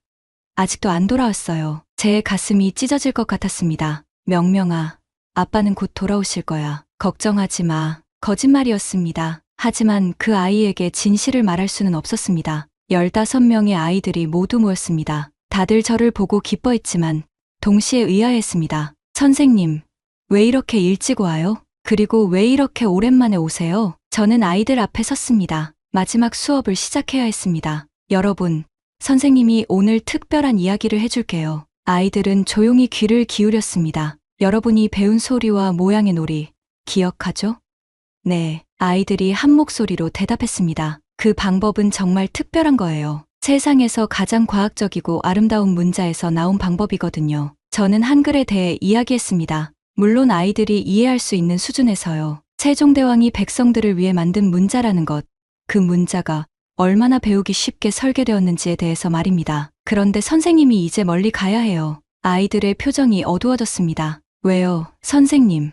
아직도 안 돌아왔어요. 제 가슴이 찢어질 것 같았습니다. 명명아, 아빠는 곧 돌아오실 거야. 걱정하지 마. 거짓말이었습니다. 하지만 그 아이에게 진실을 말할 수는 없었습니다. 15명의 아이들이 모두 모였습니다. 다들 저를 보고 기뻐했지만 동시에 의아했습니다. 선생님, 왜 이렇게 일찍 와요? 그리고 왜 이렇게 오랜만에 오세요? 저는 아이들 앞에 섰습니다. 마지막 수업을 시작해야 했습니다. 여러분, 선생님이 오늘 특별한 이야기를 해줄게요. 아이들은 조용히 귀를 기울였습니다. 여러분이 배운 소리와 모양의 놀이, 기억하죠? 네, 아이들이 한 목소리로 대답했습니다. 그 방법은 정말 특별한 거예요. 세상에서 가장 과학적이고 아름다운 문자에서 나온 방법이거든요. 저는 한글에 대해 이야기했습니다. 물론 아이들이 이해할 수 있는 수준에서요. 세종대왕이 백성들을 위해 만든 문자라는 것, 그 문자가 얼마나 배우기 쉽게 설계되었는지에 대해서 말입니다. 그런데 선생님이 이제 멀리 가야 해요. 아이들의 표정이 어두워졌습니다. 왜요, 선생님?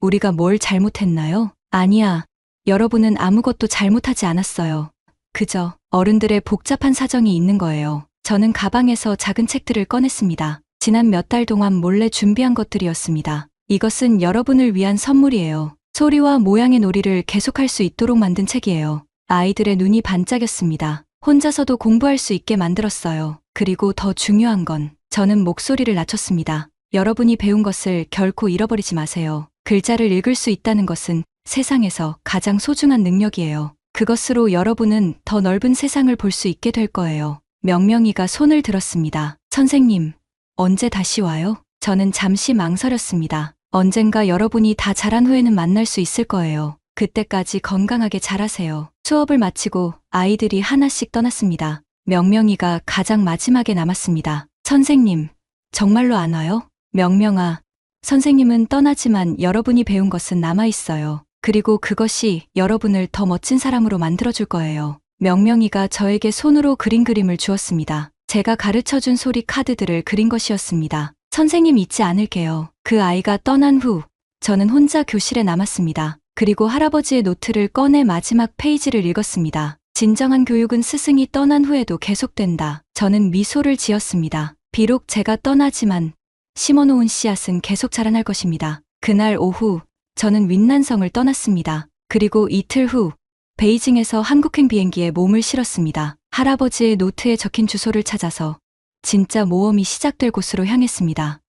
우리가 뭘 잘못했나요? 아니야. 여러분은 아무것도 잘못하지 않았어요. 그저 어른들의 복잡한 사정이 있는 거예요. 저는 가방에서 작은 책들을 꺼냈습니다. 지난 몇 달 동안 몰래 준비한 것들이었습니다. 이것은 여러분을 위한 선물이에요. 소리와 모양의 놀이를 계속할 수 있도록 만든 책이에요. 아이들의 눈이 반짝였습니다. 혼자서도 공부할 수 있게 만들었어요. 그리고 더 중요한 건 저는 목소리를 낮췄습니다. 여러분이 배운 것을 결코 잃어버리지 마세요. 글자를 읽을 수 있다는 것은 세상에서 가장 소중한 능력이에요. 그것으로 여러분은 더 넓은 세상을 볼 수 있게 될 거예요. 명명이가 손을 들었습니다. 선생님, 언제 다시 와요? 저는 잠시 망설였습니다. 언젠가 여러분이 다 자란 후에는 만날 수 있을 거예요. 그때까지 건강하게 자라세요. 수업을 마치고 아이들이 하나씩 떠났습니다. 명명이가 가장 마지막에 남았습니다. 선생님, 정말로 안 와요? 명명아, 선생님은 떠나지만 여러분이 배운 것은 남아있어요. 그리고 그것이 여러분을 더 멋진 사람으로 만들어줄 거예요. 명명이가 저에게 손으로 그린 그림을 주었습니다. 제가 가르쳐준 소리 카드들을 그린 것이었습니다. 선생님 잊지 않을게요. 그 아이가 떠난 후 저는 혼자 교실에 남았습니다. 그리고 할아버지의 노트를 꺼내 마지막 페이지를 읽었습니다. 진정한 교육은 스승이 떠난 후에도 계속된다. 저는 미소를 지었습니다. 비록 제가 떠나지만 심어놓은 씨앗은 계속 자라날 것입니다. 그날 오후 저는 윈난성을 떠났습니다. 그리고 이틀 후 베이징에서 한국행 비행기에 몸을 실었습니다. 할아버지의 노트에 적힌 주소를 찾아서 진짜 모험이 시작될 곳으로 향했습니다.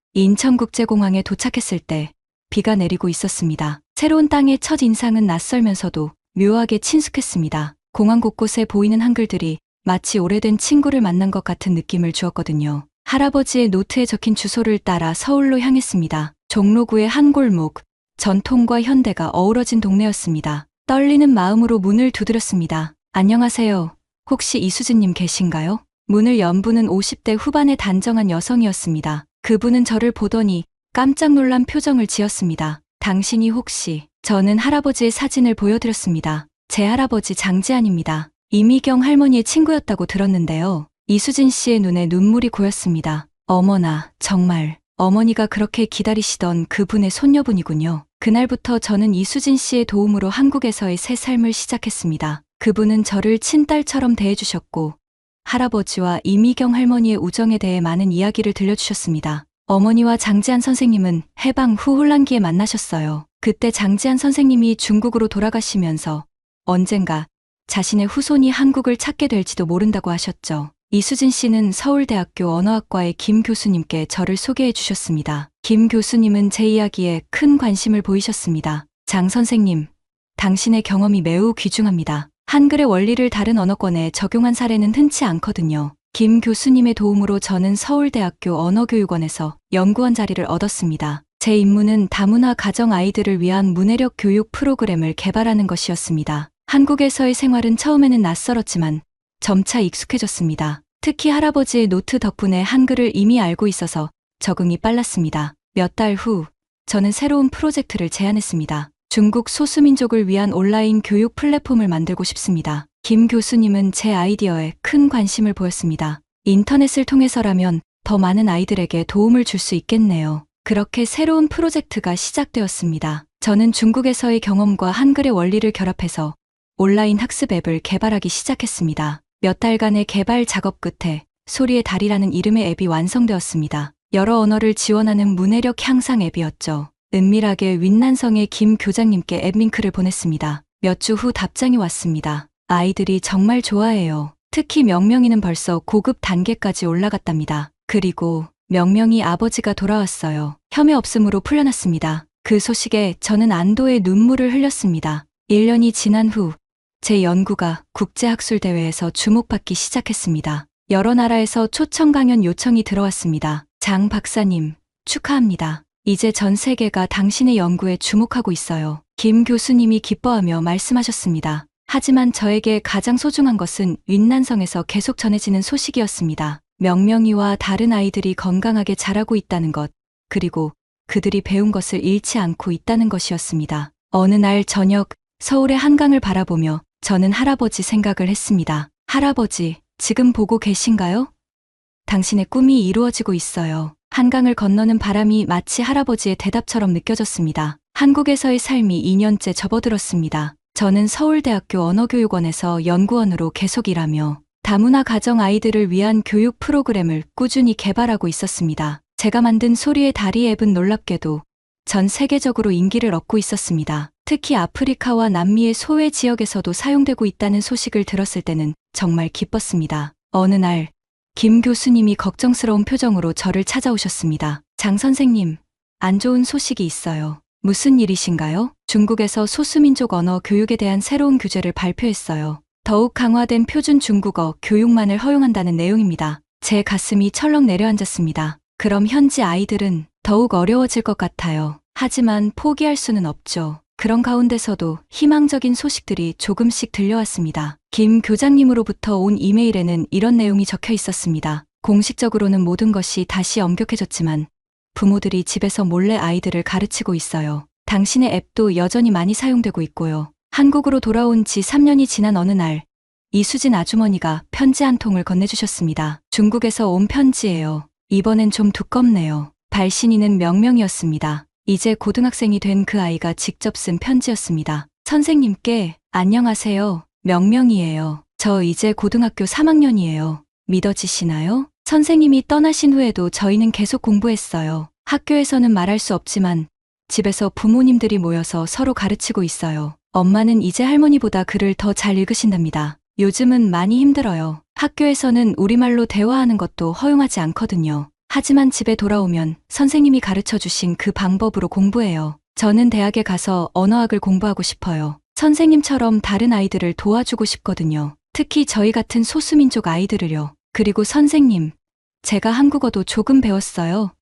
인천국제공항에 도착했을 때 비가 내리고 있었습니다. 새로운 땅의 첫 인상은 낯설면서도 묘하게 친숙했습니다. 공항 곳곳에 보이는 한글들이 마치 오래된 친구를 만난 것 같은 느낌을 주었거든요. 할아버지의 노트에 적힌 주소를 따라 서울로 향했습니다. 종로구의 한 골목, 전통과 현대가 어우러진 동네였습니다. 떨리는 마음으로 문을 두드렸습니다. 안녕하세요. 혹시 이수진님 계신가요? 문을 연 분은 50대 후반의 단정한 여성이었습니다. 그분은 저를 보더니 깜짝 놀란 표정을 지었습니다. 당신이 혹시... 저는 할아버지의 사진을 보여드렸습니다. 제 할아버지 장지안입니다. 이미경 할머니의 친구였다고 들었는데요. 이수진 씨의 눈에 눈물이 고였습니다. 어머나, 정말 어머니가 그렇게 기다리시던 그분의 손녀분이군요. 그날부터 저는 이수진 씨의 도움으로 한국에서의 새 삶을 시작했습니다. 그분은 저를 친딸처럼 대해주셨고 할아버지와 이미경 할머니의 우정에 대해 많은 이야기를 들려주셨습니다. 어머니와 장지안 선생님은 해방 후 혼란기에 만나셨어요. 그때 장지안 선생님이 중국으로 돌아가시면서 언젠가 자신의 후손이 한국을 찾게 될지도 모른다고 하셨죠. 이수진 씨는 서울대학교 언어학과의 김 교수님께 저를 소개해 주셨습니다. 김 교수님은 제 이야기에 큰 관심을 보이셨습니다. 장 선생님, 당신의 경험이 매우 귀중합니다. 한글의 원리를 다른 언어권에 적용한 사례는 흔치 않거든요. 김 교수님의 도움으로 저는 서울대학교 언어교육원에서 연구원 자리를 얻었습니다. 제 임무는 다문화 가정 아이들을 위한 문해력 교육 프로그램을 개발하는 것이었습니다. 한국에서의 생활은 처음에는 낯설었지만 점차 익숙해졌습니다. 특히 할아버지의 노트 덕분에 한글을 이미 알고 있어서 적응이 빨랐습니다. 몇 달 후 저는 새로운 프로젝트를 제안했습니다. 중국 소수민족을 위한 온라인 교육 플랫폼을 만들고 싶습니다. 김 교수님은 제 아이디어에 큰 관심을 보였습니다. 인터넷을 통해서라면 더 많은 아이들에게 도움을 줄 수 있겠네요. 그렇게 새로운 프로젝트가 시작되었습니다. 저는 중국에서의 경험과 한글의 원리를 결합해서 온라인 학습 앱을 개발하기 시작했습니다. 몇 달간의 개발 작업 끝에 소리의 달이라는 이름의 앱이 완성되었습니다. 여러 언어를 지원하는 문해력 향상 앱이었죠. 은밀하게 윈난성의 김 교장님께 앱 링크를 보냈습니다. 몇 주 후 답장이 왔습니다. 아이들이 정말 좋아해요. 특히 명명이는 벌써 고급 단계까지 올라갔답니다. 그리고 명명이 아버지가 돌아왔어요. 혐의 없음으로 풀려났습니다. 그 소식에 저는 안도의 눈물을 흘렸습니다. 1년이 지난 후 제 연구가 국제학술대회에서 주목받기 시작했습니다. 여러 나라에서 초청 강연 요청이 들어왔습니다. 장 박사님, 축하합니다. 이제 전 세계가 당신의 연구에 주목하고 있어요. 김 교수님이 기뻐하며 말씀하셨습니다. 하지만 저에게 가장 소중한 것은 윈난성에서 계속 전해지는 소식이었습니다. 명명이와 다른 아이들이 건강하게 자라고 있다는 것, 그리고 그들이 배운 것을 잃지 않고 있다는 것이었습니다. 어느 날 저녁 서울의 한강을 바라보며 저는 할아버지 생각을 했습니다. 할아버지, 지금 보고 계신가요? 당신의 꿈이 이루어지고 있어요. 한강을 건너는 바람이 마치 할아버지의 대답처럼 느껴졌습니다. 한국에서의 삶이 2년째 접어들었습니다. 저는 서울대학교 언어교육원에서 연구원으로 계속 일하며 다문화 가정 아이들을 위한 교육 프로그램을 꾸준히 개발하고 있었습니다. 제가 만든 소리의 다리 앱은 놀랍게도 전 세계적으로 인기를 얻고 있었습니다. 특히 아프리카와 남미의 소외 지역에서도 사용되고 있다는 소식을 들었을 때는 정말 기뻤습니다. 어느 날, 김 교수님이 걱정스러운 표정으로 저를 찾아오셨습니다. 장 선생님, 안 좋은 소식이 있어요. 무슨 일이신가요? 중국에서 소수민족 언어 교육에 대한 새로운 규제를 발표했어요. 더욱 강화된 표준 중국어 교육만을 허용한다는 내용입니다. 제 가슴이 철렁 내려앉았습니다. 그럼 현지 아이들은 더욱 어려워질 것 같아요. 하지만 포기할 수는 없죠. 그런 가운데서도 희망적인 소식들이 조금씩 들려왔습니다. 김 교장님으로부터 온 이메일에는 이런 내용이 적혀 있었습니다. 공식적으로는 모든 것이 다시 엄격해졌지만 부모들이 집에서 몰래 아이들을 가르치고 있어요. 당신의 앱도 여전히 많이 사용되고 있고요. 한국으로 돌아온 지 3년이 지난 어느 날, 이수진 아주머니가 편지 한 통을 건네주셨습니다. 중국에서 온 편지예요. 이번엔 좀 두껍네요. 발신인은 명명이었습니다. 이제 고등학생이 된 그 아이가 직접 쓴 편지였습니다. 선생님께 안녕하세요. 명명이에요. 저 이제 고등학교 3학년이에요. 믿어지시나요? 선생님이 떠나신 후에도 저희는 계속 공부했어요. 학교에서는 말할 수 없지만 집에서 부모님들이 모여서 서로 가르치고 있어요. 엄마는 이제 할머니보다 글을 더 잘 읽으신답니다. 요즘은 많이 힘들어요. 학교에서는 우리말로 대화하는 것도 허용하지 않거든요. 하지만 집에 돌아오면 선생님이 가르쳐 주신 그 방법으로 공부해요. 저는 대학에 가서 언어학을 공부하고 싶어요. 선생님처럼 다른 아이들을 도와주고 싶거든요. 특히 저희 같은 소수민족 아이들을요. 그리고 선생님, 제가 한국어도 조금 배웠어요.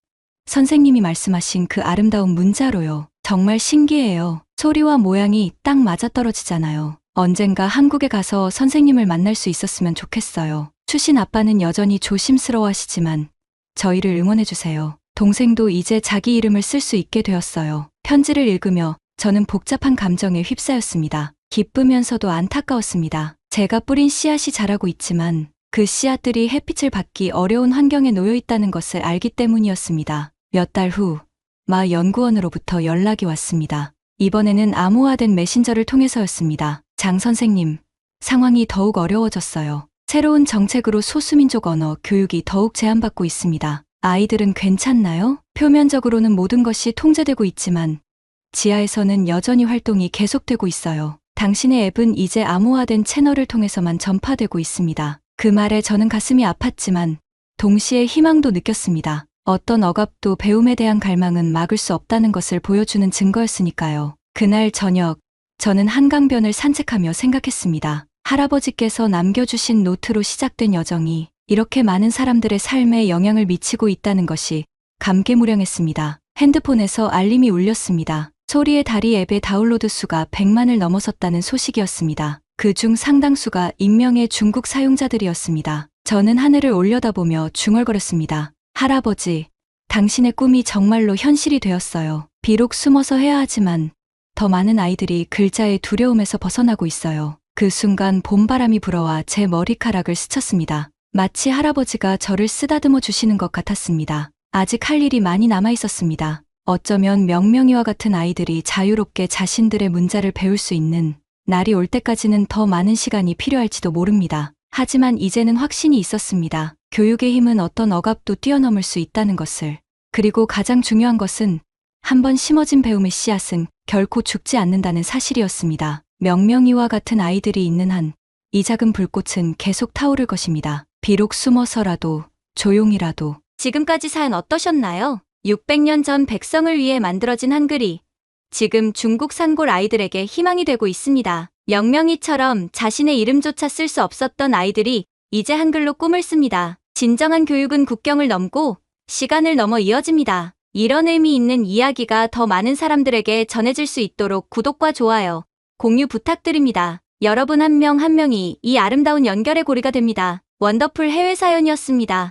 선생님이 말씀하신 그 아름다운 문자로요. 정말 신기해요. 소리와 모양이 딱 맞아떨어지잖아요. 언젠가 한국에 가서 선생님을 만날 수 있었으면 좋겠어요. 추신 아빠는 여전히 조심스러워하시지만 저희를 응원해주세요. 동생도 이제 자기 이름을 쓸 수 있게 되었어요. 편지를 읽으며 저는 복잡한 감정에 휩싸였습니다. 기쁘면서도 안타까웠습니다. 제가 뿌린 씨앗이 자라고 있지만 그 씨앗들이 햇빛을 받기 어려운 환경에 놓여 있다는 것을 알기 때문이었습니다. 몇 달 후, 마 연구원으로부터 연락이 왔습니다. 이번에는 암호화된 메신저를 통해서였습니다. 장 선생님, 상황이 더욱 어려워졌어요. 새로운 정책으로 소수민족 언어 교육이 더욱 제한받고 있습니다. 아이들은 괜찮나요? 표면적으로는 모든 것이 통제되고 있지만 지하에서는 여전히 활동이 계속되고 있어요. 당신의 앱은 이제 암호화된 채널을 통해서만 전파되고 있습니다. 그 말에 저는 가슴이 아팠지만 동시에 희망도 느꼈습니다. 어떤 억압도 배움에 대한 갈망은 막을 수 없다는 것을 보여주는 증거였으니까요. 그날 저녁, 저는 한강변을 산책하며 생각했습니다. 할아버지께서 남겨주신 노트로 시작된 여정이 이렇게 많은 사람들의 삶에 영향을 미치고 있다는 것이 감개무량했습니다. 핸드폰에서 알림이 울렸습니다. 소리의 다리 앱의 다운로드 수가 100만을 넘어섰다는 소식이었습니다. 그중 상당수가 익명의 중국 사용자들이었습니다. 저는 하늘을 올려다보며 중얼거렸습니다. 할아버지, 당신의 꿈이 정말로 현실이 되었어요. 비록 숨어서 해야 하지만 더 많은 아이들이 글자의 두려움에서 벗어나고 있어요. 그 순간 봄바람이 불어와 제 머리카락을 스쳤습니다. 마치 할아버지가 저를 쓰다듬어 주시는 것 같았습니다. 아직 할 일이 많이 남아 있었습니다. 어쩌면 명명이와 같은 아이들이 자유롭게 자신들의 문자를 배울 수 있는 날이 올 때까지는 더 많은 시간이 필요할지도 모릅니다. 하지만 이제는 확신이 있었습니다. 교육의 힘은 어떤 억압도 뛰어넘을 수 있다는 것을. 그리고 가장 중요한 것은 한번 심어진 배움의 씨앗은 결코 죽지 않는다는 사실이었습니다. 명명이와 같은 아이들이 있는 한 이 작은 불꽃은 계속 타오를 것입니다. 비록 숨어서라도 조용히라도. 지금까지 사연 어떠셨나요? 600년 전 백성을 위해 만들어진 한글이 지금 중국 산골 아이들에게 희망이 되고 있습니다. 명명이처럼 자신의 이름조차 쓸 수 없었던 아이들이 이제 한글로 꿈을 씁니다. 진정한 교육은 국경을 넘고 시간을 넘어 이어집니다. 이런 의미 있는 이야기가 더 많은 사람들에게 전해질 수 있도록 구독과 좋아요, 공유 부탁드립니다. 여러분 한 명 한 명이 이 아름다운 연결의 고리가 됩니다. 원더풀 해외 사연이었습니다.